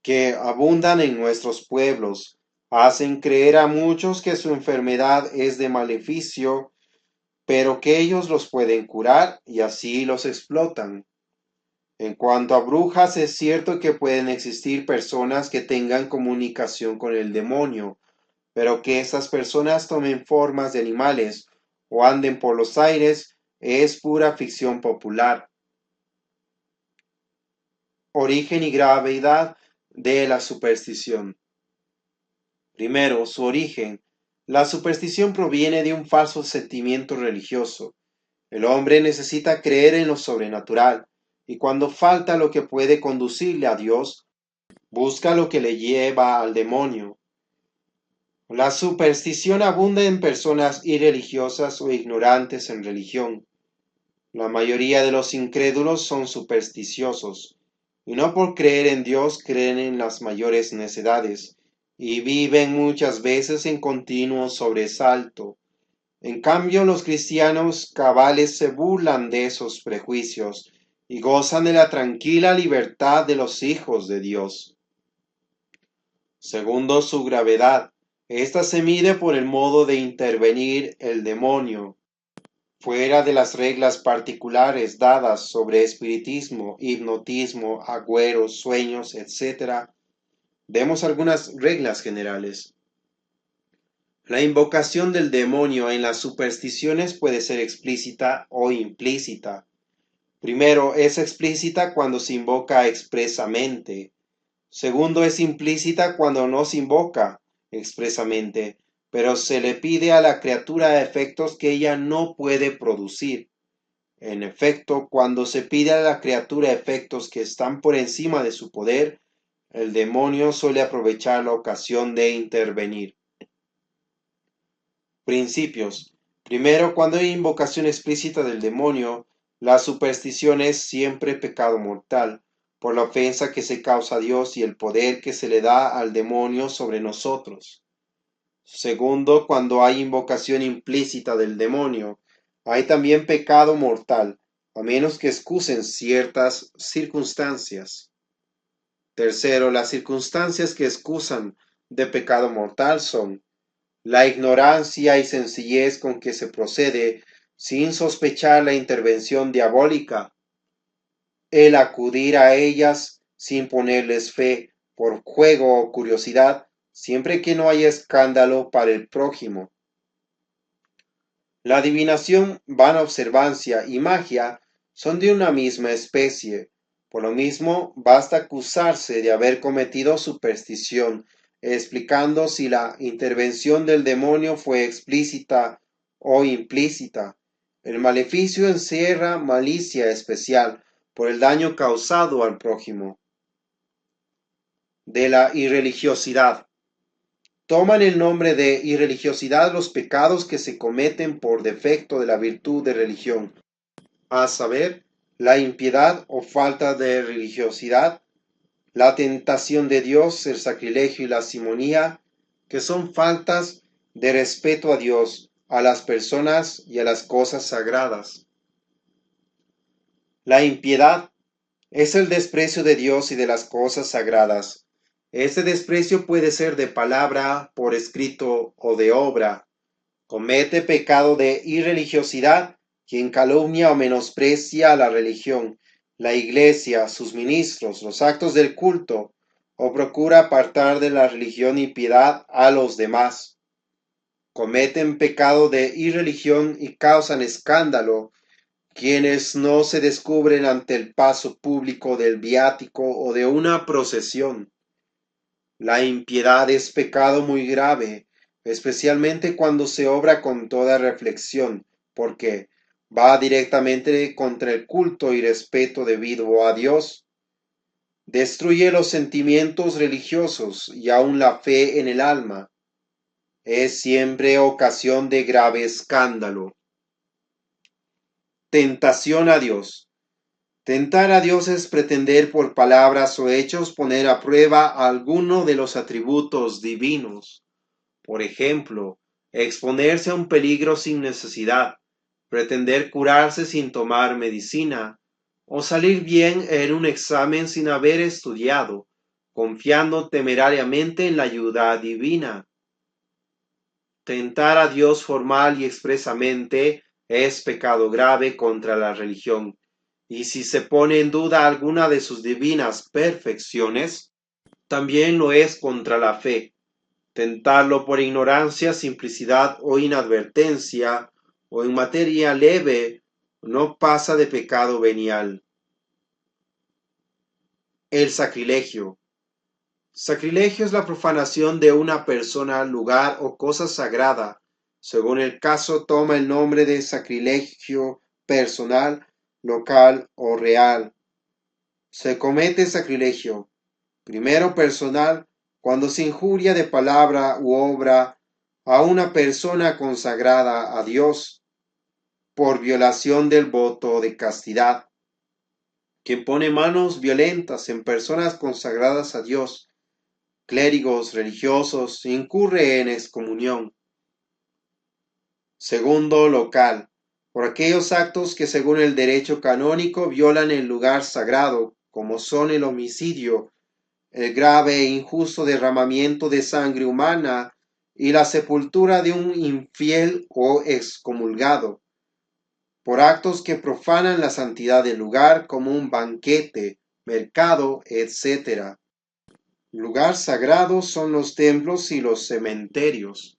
que abundan en nuestros pueblos. Hacen creer a muchos que su enfermedad es de maleficio, pero que ellos los pueden curar y así los explotan. En cuanto a brujas, es cierto que pueden existir personas que tengan comunicación con el demonio, pero que estas personas tomen formas de animales o anden por los aires es pura ficción popular. Origen y gravedad de la superstición. Primero, su origen. La superstición proviene de un falso sentimiento religioso. El hombre necesita creer en lo sobrenatural, y cuando falta lo que puede conducirle a Dios, busca lo que le lleva al demonio. La superstición abunda en personas irreligiosas o ignorantes en religión. La mayoría de los incrédulos son supersticiosos, y no por creer en Dios creen en las mayores necedades, y viven muchas veces en continuo sobresalto. En cambio, los cristianos cabales se burlan de esos prejuicios y gozan de la tranquila libertad de los hijos de Dios. Segundo, su gravedad. Esta se mide por el modo de intervenir el demonio, fuera de las reglas particulares dadas sobre espiritismo, hipnotismo, agüeros, sueños, etc. Demos algunas reglas generales. La invocación del demonio en las supersticiones puede ser explícita o implícita. Primero, es explícita cuando se invoca expresamente. Segundo, es implícita cuando no se invoca expresamente, pero se le pide a la criatura efectos que ella no puede producir. En efecto, cuando se pide a la criatura efectos que están por encima de su poder, el demonio suele aprovechar la ocasión de intervenir. Principios. Primero, cuando hay invocación explícita del demonio, la superstición es siempre pecado mortal, por la ofensa que se causa a Dios y el poder que se le da al demonio sobre nosotros. Segundo, cuando hay invocación implícita del demonio, hay también pecado mortal, a menos que excusen ciertas circunstancias. Tercero, las circunstancias que excusan de pecado mortal son la ignorancia y sencillez con que se procede sin sospechar la intervención diabólica, el acudir a ellas sin ponerles fe por juego o curiosidad, siempre que no haya escándalo para el prójimo. La adivinación, vana observancia y magia son de una misma especie. Por lo mismo, basta acusarse de haber cometido superstición, explicando si la intervención del demonio fue explícita o implícita. El maleficio encierra malicia especial por el daño causado al prójimo. De la irreligiosidad. Toman el nombre de irreligiosidad los pecados que se cometen por defecto de la virtud de religión, a saber, la impiedad o falta de religiosidad, la tentación de Dios, el sacrilegio y la simonía, que son faltas de respeto a Dios, a las personas y a las cosas sagradas. La impiedad es el desprecio de Dios y de las cosas sagradas. Este desprecio puede ser de palabra, por escrito o de obra. Comete pecado de irreligiosidad quien calumnia o menosprecia a la religión, la iglesia, sus ministros, los actos del culto, o procura apartar de la religión y piedad a los demás. Cometen pecado de irreligión y causan escándalo quienes no se descubren ante el paso público del viático o de una procesión. La impiedad es pecado muy grave, especialmente cuando se obra con toda reflexión, porque va directamente contra el culto y respeto debido a Dios. Destruye los sentimientos religiosos y aun la fe en el alma. Es siempre ocasión de grave escándalo. Tentación a Dios. Tentar a Dios es pretender por palabras o hechos poner a prueba alguno de los atributos divinos. Por ejemplo, exponerse a un peligro sin necesidad, pretender curarse sin tomar medicina, o salir bien en un examen sin haber estudiado, confiando temerariamente en la ayuda divina. Tentar a Dios formal y expresamente es pecado grave contra la religión, y si se pone en duda alguna de sus divinas perfecciones, también lo es contra la fe. Tentarlo por ignorancia, simplicidad o inadvertencia, o en materia leve, no pasa de pecado venial. El sacrilegio. Sacrilegio es la profanación de una persona, lugar o cosa sagrada. Según el caso, toma el nombre de sacrilegio personal, local o real. Se comete sacrilegio, primero personal, cuando se injuria de palabra u obra a una persona consagrada a Dios por violación del voto de castidad. Quien pone manos violentas en personas consagradas a Dios clérigos religiosos, incurre en excomunión. Segundo, local, por aquellos actos que según el derecho canónico violan el lugar sagrado, como son el homicidio, el grave e injusto derramamiento de sangre humana y la sepultura de un infiel o excomulgado, por actos que profanan la santidad del lugar como un banquete, mercado, etc. Lugar sagrado son los templos y los cementerios.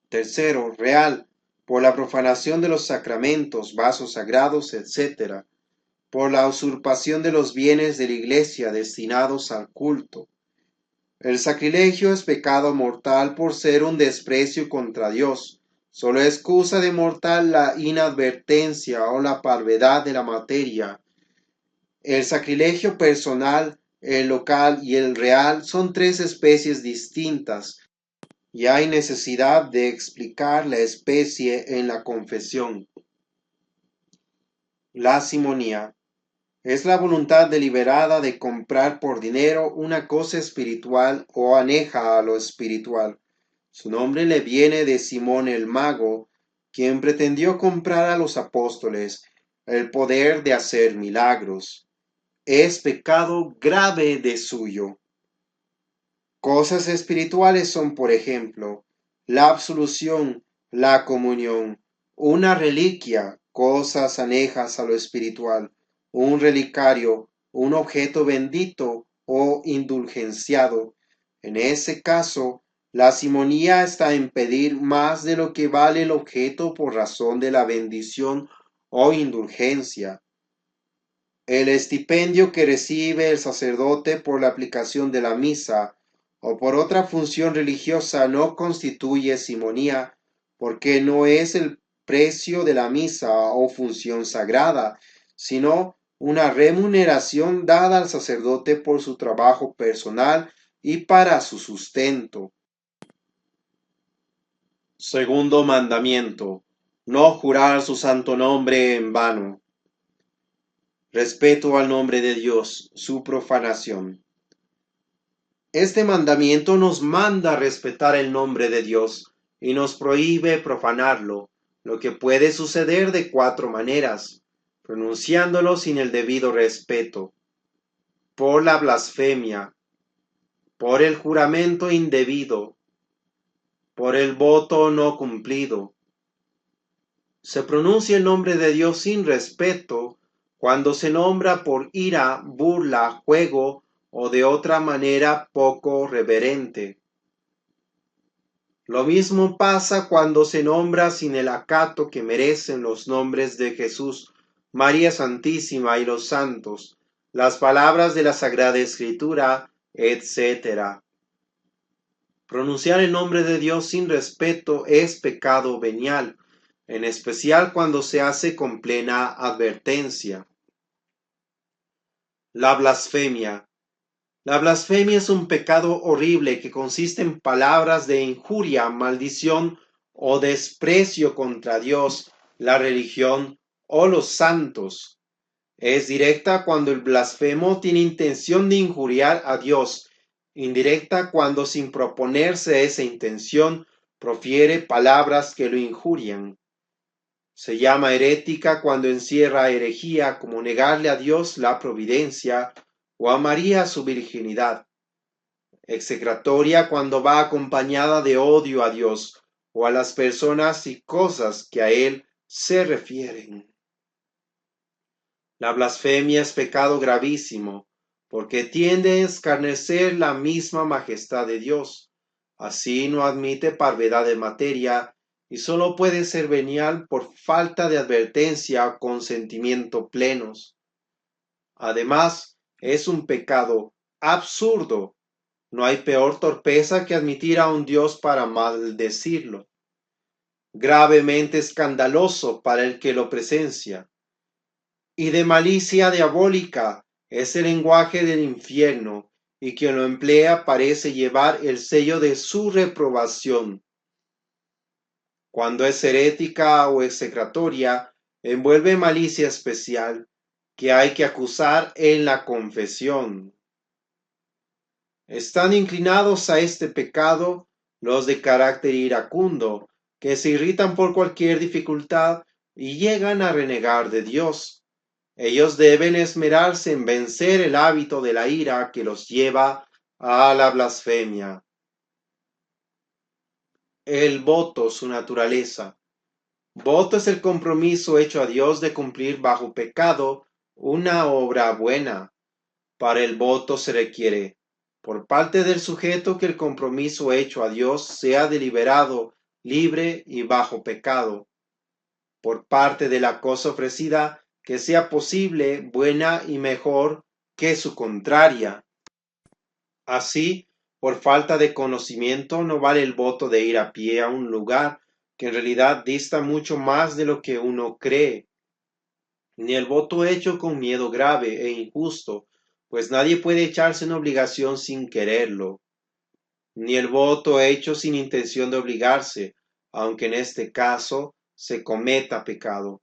Tercero, real, por la profanación de los sacramentos, vasos sagrados, etc., por la usurpación de los bienes de la Iglesia destinados al culto. El sacrilegio es pecado mortal por ser un desprecio contra Dios. Solo excusa de mortal la inadvertencia o la parvedad de la materia. El sacrilegio personal, el local y el real son tres especies distintas y hay necesidad de explicar la especie en la confesión. La simonía es la voluntad deliberada de comprar por dinero una cosa espiritual o aneja a lo espiritual. Su nombre le viene de Simón el mago, quien pretendió comprar a los apóstoles el poder de hacer milagros. Es pecado grave de suyo. Cosas espirituales son, por ejemplo, la absolución, la comunión, una reliquia, cosas anejas a lo espiritual, un relicario, un objeto bendito o indulgenciado. En ese caso, la simonía está en pedir más de lo que vale el objeto por razón de la bendición o indulgencia. El estipendio que recibe el sacerdote por la aplicación de la misa o por otra función religiosa no constituye simonía, porque no es el precio de la misa o función sagrada, sino una remuneración dada al sacerdote por su trabajo personal y para su sustento. Segundo mandamiento: no jurar su santo nombre en vano. Respeto al nombre de Dios, su profanación. Este mandamiento nos manda respetar el nombre de Dios y nos prohíbe profanarlo, lo que puede suceder de cuatro maneras: pronunciándolo sin el debido respeto, por la blasfemia, por el juramento indebido, por el voto no cumplido. Se pronuncia el nombre de Dios sin respeto cuando se nombra por ira, burla, juego o de otra manera poco reverente. Lo mismo pasa cuando se nombra sin el acato que merecen los nombres de Jesús, María Santísima y los santos, las palabras de la Sagrada Escritura, etc. Pronunciar el nombre de Dios sin respeto es pecado venial, en especial cuando se hace con plena advertencia. La blasfemia. La blasfemia es un pecado horrible que consiste en palabras de injuria, maldición o desprecio contra Dios, la religión o los santos. Es directa cuando el blasfemo tiene intención de injuriar a Dios, indirecta cuando sin proponerse esa intención profiere palabras que lo injurian. Se llama herética cuando encierra herejía como negarle a Dios la providencia o a María su virginidad. Execratoria cuando va acompañada de odio a Dios o a las personas y cosas que a Él se refieren. La blasfemia es pecado gravísimo porque tiende a escarnecer la misma majestad de Dios. Así no admite parvedad de materia y solo puede ser venial por falta de advertencia o consentimiento plenos. Además, es un pecado absurdo. No hay peor torpeza que admitir a un Dios para maldecirlo. Gravemente escandaloso para el que lo presencia. Y de malicia diabólica es el lenguaje del infierno, y quien lo emplea parece llevar el sello de su reprobación. Cuando es herética o execratoria, envuelve malicia especial que hay que acusar en la confesión. Están inclinados a este pecado los de carácter iracundo, que se irritan por cualquier dificultad y llegan a renegar de Dios. Ellos deben esmerarse en vencer el hábito de la ira que los lleva a la blasfemia. El voto, su naturaleza. Voto es el compromiso hecho a Dios de cumplir bajo pecado una obra buena. Para el voto se requiere, por parte del sujeto, que el compromiso hecho a Dios sea deliberado, libre y bajo pecado. Por parte de la cosa ofrecida, que sea posible, buena y mejor que su contraria. Así, por falta de conocimiento, no vale el voto de ir a pie a un lugar que en realidad dista mucho más de lo que uno cree, ni el voto hecho con miedo grave e injusto, pues nadie puede echarse en obligación sin quererlo, ni el voto hecho sin intención de obligarse, aunque en este caso se cometa pecado.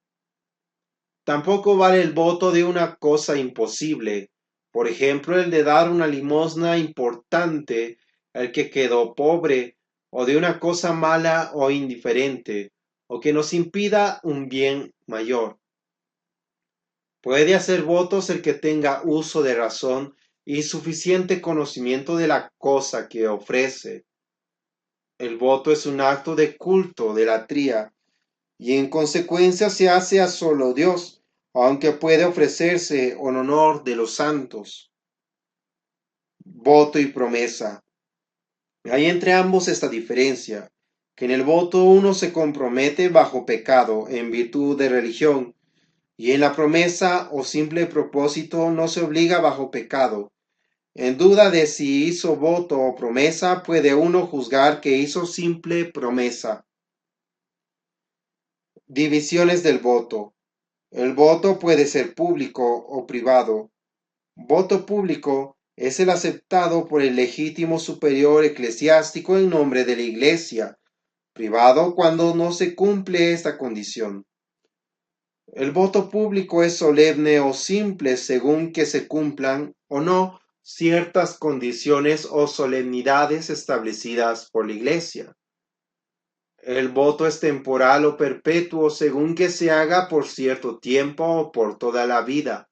Tampoco vale el voto de una cosa imposible, por ejemplo, el de dar una limosna importante al que quedó pobre, o de una cosa mala o indiferente, o que nos impida un bien mayor. Puede hacer votos el que tenga uso de razón y suficiente conocimiento de la cosa que ofrece. El voto es un acto de culto, de latría, y en consecuencia se hace a solo Dios, aunque puede ofrecerse en honor de los santos. Voto y promesa. Hay entre ambos esta diferencia, que en el voto uno se compromete bajo pecado en virtud de religión, y en la promesa o simple propósito no se obliga bajo pecado. En duda de si hizo voto o promesa, puede uno juzgar que hizo simple promesa. Divisiones del voto. El voto puede ser público o privado. Voto público es el aceptado por el legítimo superior eclesiástico en nombre de la Iglesia, privado cuando no se cumple esta condición. El voto público es solemne o simple según que se cumplan o no ciertas condiciones o solemnidades establecidas por la Iglesia. El voto es temporal o perpetuo según que se haga por cierto tiempo o por toda la vida.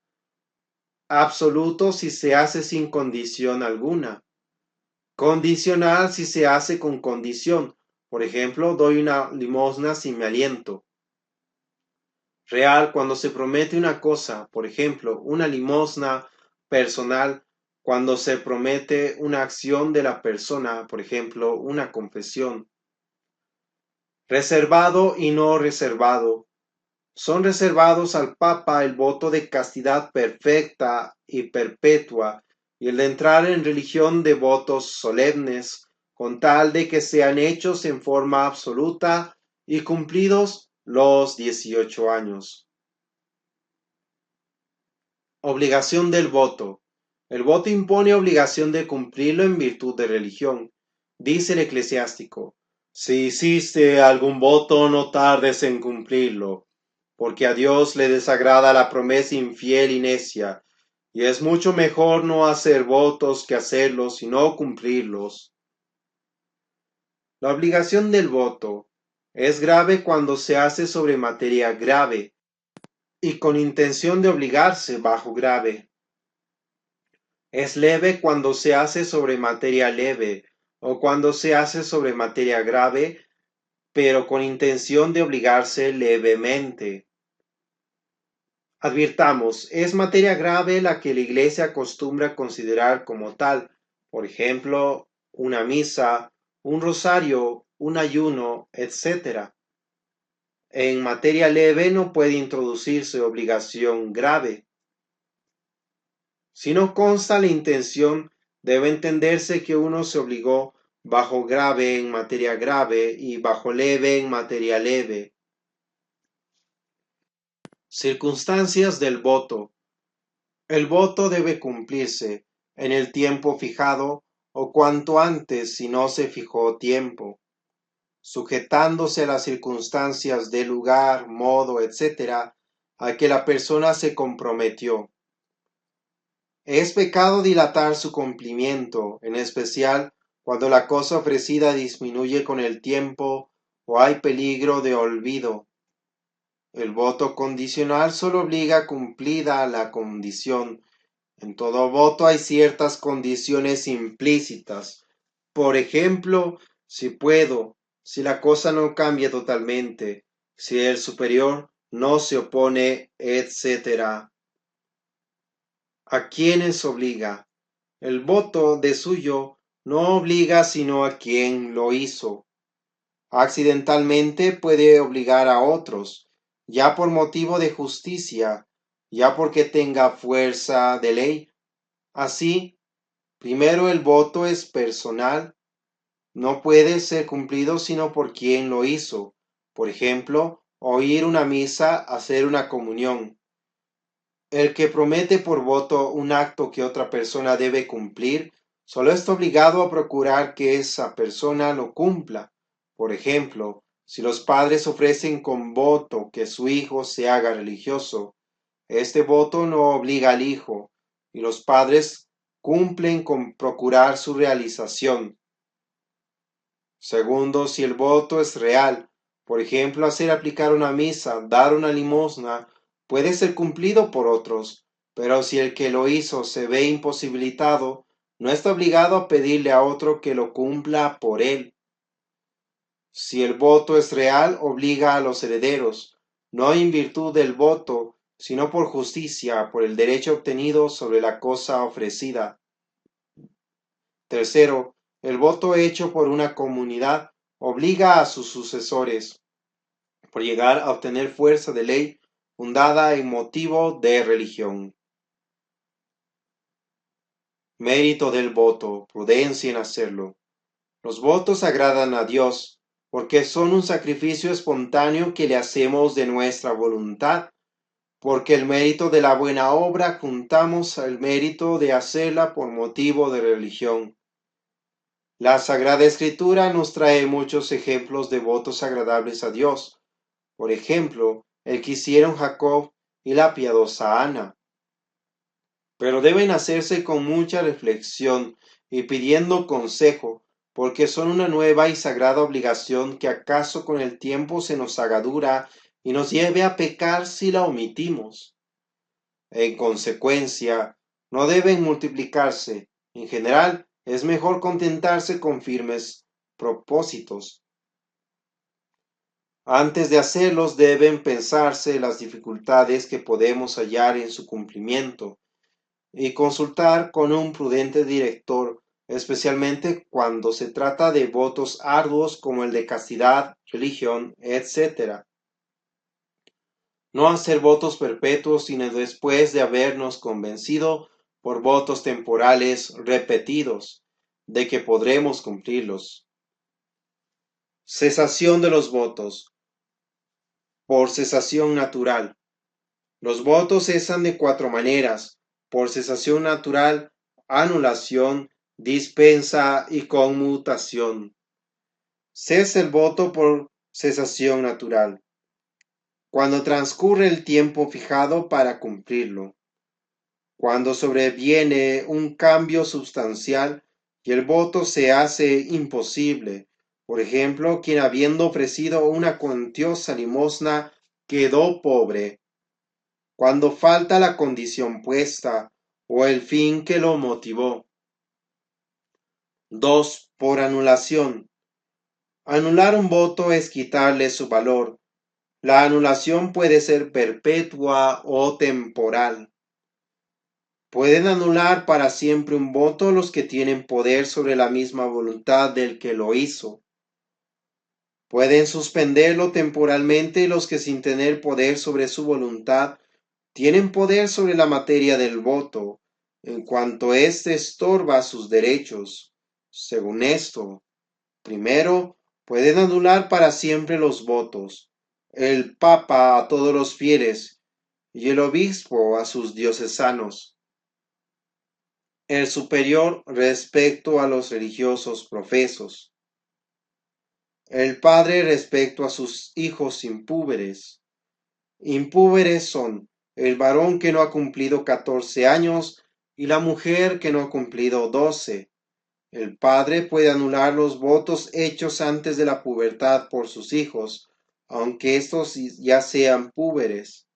Absoluto si se hace sin condición alguna. Condicional si se hace con condición. Por ejemplo, doy una limosna si me aliento. Real cuando se promete una cosa, por ejemplo, una limosna personal, cuando se promete una acción de la persona, por ejemplo, una confesión. Reservado y no reservado. Son reservados al Papa el voto de castidad perfecta y perpetua y el de entrar en religión de votos solemnes, con tal de que sean hechos en forma absoluta y cumplidos los 18 años. Obligación del voto. El voto impone obligación de cumplirlo en virtud de religión. Dice el eclesiástico: si hiciste algún voto, no tardes en cumplirlo, porque a Dios le desagrada la promesa infiel y necia, y es mucho mejor no hacer votos que hacerlos y no cumplirlos. La obligación del voto es grave cuando se hace sobre materia grave y con intención de obligarse bajo grave. Es leve cuando se hace sobre materia leve o cuando se hace sobre materia grave, pero con intención de obligarse levemente. Advirtamos, es materia grave la que la Iglesia acostumbra considerar como tal, por ejemplo, una misa, un rosario, un ayuno, etc. En materia leve no puede introducirse obligación grave. Si no consta la intención, debe entenderse que uno se obligó bajo grave en materia grave y bajo leve en materia leve. Circunstancias del voto. El voto debe cumplirse en el tiempo fijado o cuanto antes si no se fijó tiempo, sujetándose a las circunstancias de lugar, modo, etc., a que la persona se comprometió. Es pecado dilatar su cumplimiento, en especial cuando la cosa ofrecida disminuye con el tiempo o hay peligro de olvido. El voto condicional solo obliga cumplida la condición. En todo voto hay ciertas condiciones implícitas. Por ejemplo, si puedo, si la cosa no cambia totalmente, si el superior no se opone, etc. ¿A quiénes obliga? El voto de suyo no obliga sino a quien lo hizo. Accidentalmente puede obligar a otros, ya por motivo de justicia, ya porque tenga fuerza de ley. Así, primero el voto es personal, no puede ser cumplido sino por quien lo hizo. Por ejemplo, oír una misa, hacer una comunión. El que promete por voto un acto que otra persona debe cumplir, solo está obligado a procurar que esa persona lo cumpla. Por ejemplo, si los padres ofrecen con voto que su hijo se haga religioso, este voto no obliga al hijo, y los padres cumplen con procurar su realización. Segundo, si el voto es real, por ejemplo, hacer aplicar una misa, dar una limosna, puede ser cumplido por otros, pero si el que lo hizo se ve imposibilitado, no está obligado a pedirle a otro que lo cumpla por él. Si el voto es real, obliga a los herederos, no en virtud del voto, sino por justicia, por el derecho obtenido sobre la cosa ofrecida. Tercero, el voto hecho por una comunidad obliga a sus sucesores, por llegar a obtener fuerza de ley fundada en motivo de religión. Mérito del voto, prudencia en hacerlo. Los votos agradan a Dios, porque son un sacrificio espontáneo que le hacemos de nuestra voluntad, porque el mérito de la buena obra juntamos al mérito de hacerla por motivo de religión. La Sagrada Escritura nos trae muchos ejemplos de votos agradables a Dios. Por ejemplo, el que hicieron Jacob y la piadosa Ana. Pero deben hacerse con mucha reflexión y pidiendo consejo, porque son una nueva y sagrada obligación que acaso con el tiempo se nos haga dura y nos lleve a pecar si la omitimos. En consecuencia, no deben multiplicarse. En general, es mejor contentarse con firmes propósitos. Antes de hacerlos deben pensarse las dificultades que podemos hallar en su cumplimiento y consultar con un prudente director, especialmente cuando se trata de votos arduos como el de castidad, religión, etc. No hacer votos perpetuos sino después de habernos convencido por votos temporales repetidos de que podremos cumplirlos. Cesación de los votos. Por cesación natural. Los votos cesan de 4 maneras: por cesación natural, anulación, dispensa y conmutación. Cesa el voto por cesación natural, cuando transcurre el tiempo fijado para cumplirlo, cuando sobreviene un cambio sustancial y el voto se hace imposible. Por ejemplo, quien habiendo ofrecido una cuantiosa limosna quedó pobre, cuando falta la condición puesta o el fin que lo motivó. 2. Por anulación. Anular un voto es quitarle su valor. La anulación puede ser perpetua o temporal. Pueden anular para siempre un voto los que tienen poder sobre la misma voluntad del que lo hizo. Pueden suspenderlo temporalmente los que sin tener poder sobre su voluntad tienen poder sobre la materia del voto, en cuanto éste estorba sus derechos. Según esto, primero, pueden anular para siempre los votos, el Papa a todos los fieles y el obispo a sus diocesanos, el superior respecto a los religiosos profesos, el padre respecto a sus hijos impúberes. Impúberes son el varón que no ha cumplido 14 años y la mujer que no ha cumplido 12. El padre puede anular los votos hechos antes de la pubertad por sus hijos, aunque estos ya sean púberes.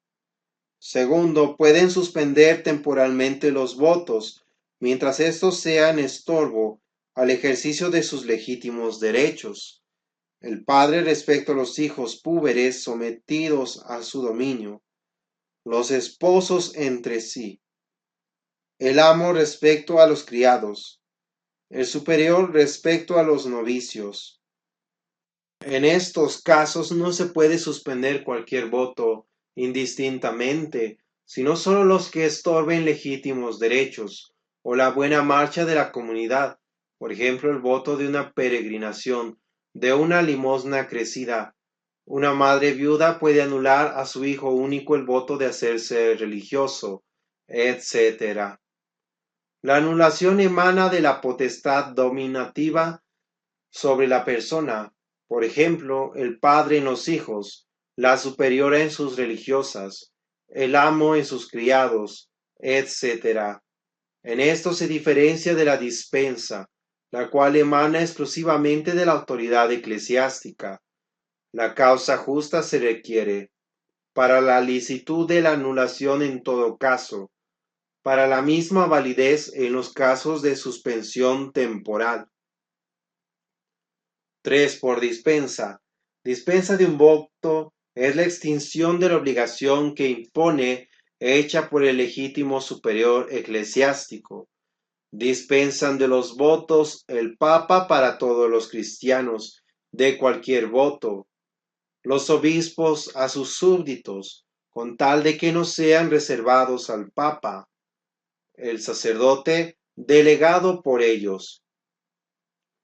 Segundo, pueden suspender temporalmente los votos, mientras estos sean estorbo al ejercicio de sus legítimos derechos. El padre respecto a los hijos púberes sometidos a su dominio. Los esposos entre sí. El amo respecto a los criados. El superior respecto a los novicios. En estos casos no se puede suspender cualquier voto indistintamente, sino solo los que estorben legítimos derechos o la buena marcha de la comunidad, por ejemplo, el voto de una peregrinación, de una limosna crecida. Una madre viuda puede anular a su hijo único el voto de hacerse religioso, etc. La anulación emana de la potestad dominativa sobre la persona, por ejemplo, el padre en los hijos, la superiora en sus religiosas, el amo en sus criados, etc. En esto se diferencia de la dispensa, la cual emana exclusivamente de la autoridad eclesiástica. La causa justa se requiere para la licitud de la anulación en todo caso, para la misma validez en los casos de suspensión temporal. 3. Por dispensa. Dispensa de un voto es la extinción de la obligación que impone hecha por el legítimo superior eclesiástico. Dispensan de los votos el Papa para todos los cristianos de cualquier voto, los obispos a sus súbditos, con tal de que no sean reservados al Papa, el sacerdote delegado por ellos.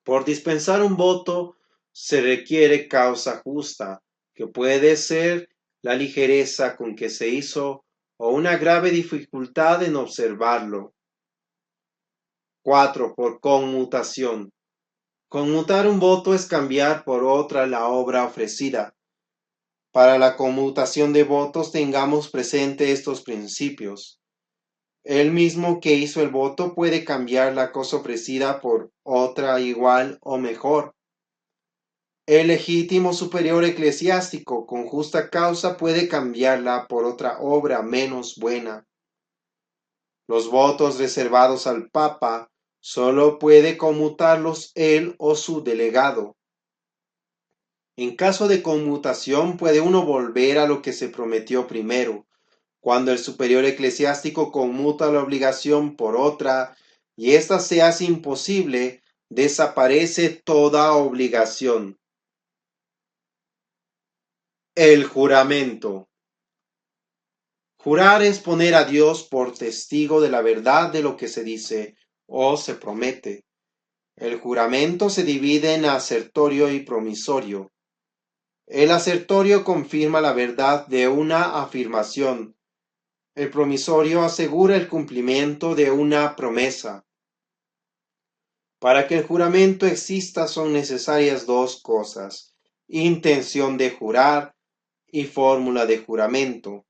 Por dispensar un voto se requiere causa justa, que puede ser la ligereza con que se hizo o una grave dificultad en observarlo. 4. Por conmutación. Conmutar un voto es cambiar por otra la obra ofrecida. Para la conmutación de votos tengamos presente estos principios. El mismo que hizo el voto puede cambiar la cosa ofrecida por otra igual o mejor. El legítimo superior eclesiástico con justa causa puede cambiarla por otra obra menos buena. Los votos reservados al Papa solo puede conmutarlos él o su delegado. En caso de conmutación puede uno volver a lo que se prometió primero. Cuando el superior eclesiástico conmuta la obligación por otra y ésta se hace imposible, desaparece toda obligación. El juramento. Jurar es poner a Dios por testigo de la verdad de lo que se dice o se promete. El juramento se divide en asertorio y promisorio. El asertorio confirma la verdad de una afirmación. El promisorio asegura el cumplimiento de una promesa. Para que el juramento exista son necesarias dos cosas: intención de jurar y fórmula de juramento.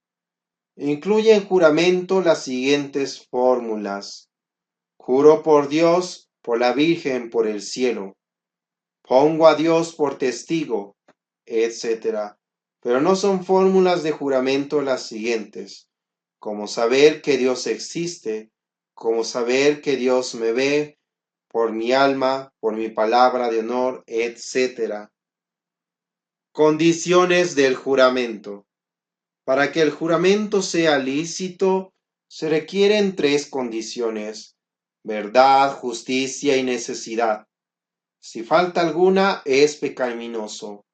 Incluye en juramento las siguientes fórmulas: juro por Dios, por la Virgen, por el cielo. Pongo a Dios por testigo, etc. Pero no son fórmulas de juramento las siguientes: como saber que Dios existe, como saber que Dios me ve, por mi alma, por mi palabra de honor, etc. Condiciones del juramento. Para que el juramento sea lícito, se requieren tres condiciones: verdad, justicia y necesidad. Si falta alguna, es pecaminoso.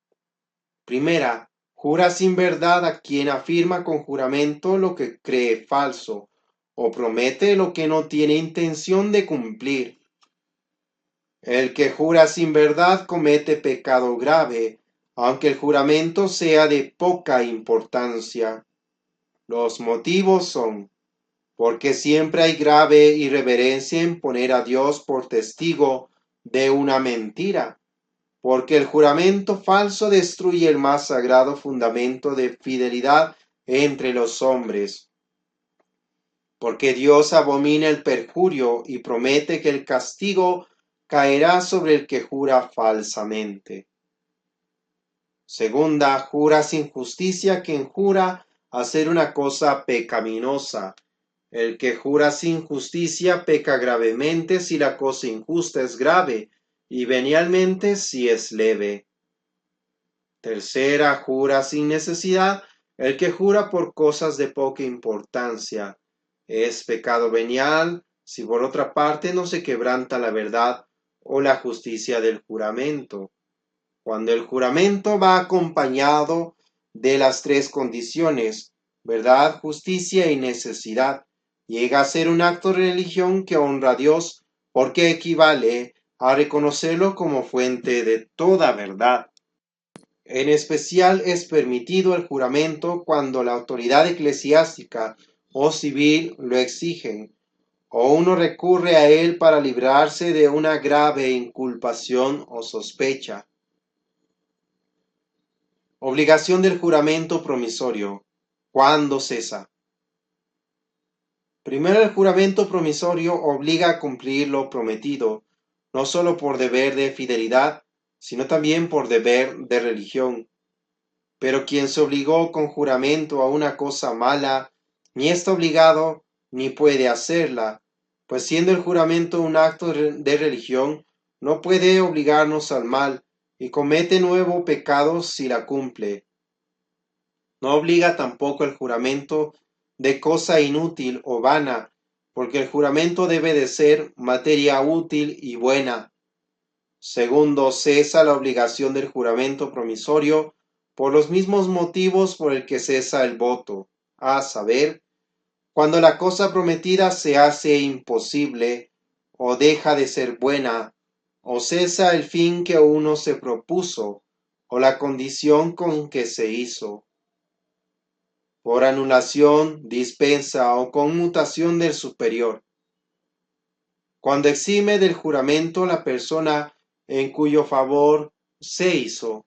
Primera, jura sin verdad a quien afirma con juramento lo que cree falso, o promete lo que no tiene intención de cumplir. El que jura sin verdad comete pecado grave, aunque el juramento sea de poca importancia. Los motivos son: porque siempre hay grave irreverencia en poner a Dios por testigo de una mentira, porque el juramento falso destruye el más sagrado fundamento de fidelidad entre los hombres, porque Dios abomina el perjurio y promete que el castigo caerá sobre el que jura falsamente. Segunda, jura sin justicia quien jura hacer una cosa pecaminosa. El que jura sin justicia peca gravemente si la cosa injusta es grave y venialmente si es leve. Tercera, jura sin necesidad. El que jura por cosas de poca importancia. Es pecado venial si por otra parte no se quebranta la verdad o la justicia del juramento. Cuando el juramento va acompañado de las tres condiciones, verdad, justicia y necesidad, llega a ser un acto de religión que honra a Dios porque equivale a reconocerlo como fuente de toda verdad. En especial es permitido el juramento cuando la autoridad eclesiástica o civil lo exigen, o uno recurre a él para librarse de una grave inculpación o sospecha. Obligación del juramento promisorio. ¿Cuándo cesa? Primero, el juramento promisorio obliga a cumplir lo prometido, no solo por deber de fidelidad, sino también por deber de religión. Pero quien se obligó con juramento a una cosa mala, ni está obligado ni puede hacerla, pues siendo el juramento un acto de religión, no puede obligarnos al mal, y comete nuevo pecado si la cumple. No obliga tampoco el juramento de cosa inútil o vana, porque el juramento debe de ser materia útil y buena. Segundo, cesa la obligación del juramento promisorio por los mismos motivos por el que cesa el voto, a saber, cuando la cosa prometida se hace imposible o deja de ser buena, o cesa el fin que uno se propuso, o la condición con que se hizo. Por anulación, dispensa o conmutación del superior. Cuando exime del juramento la persona en cuyo favor se hizo,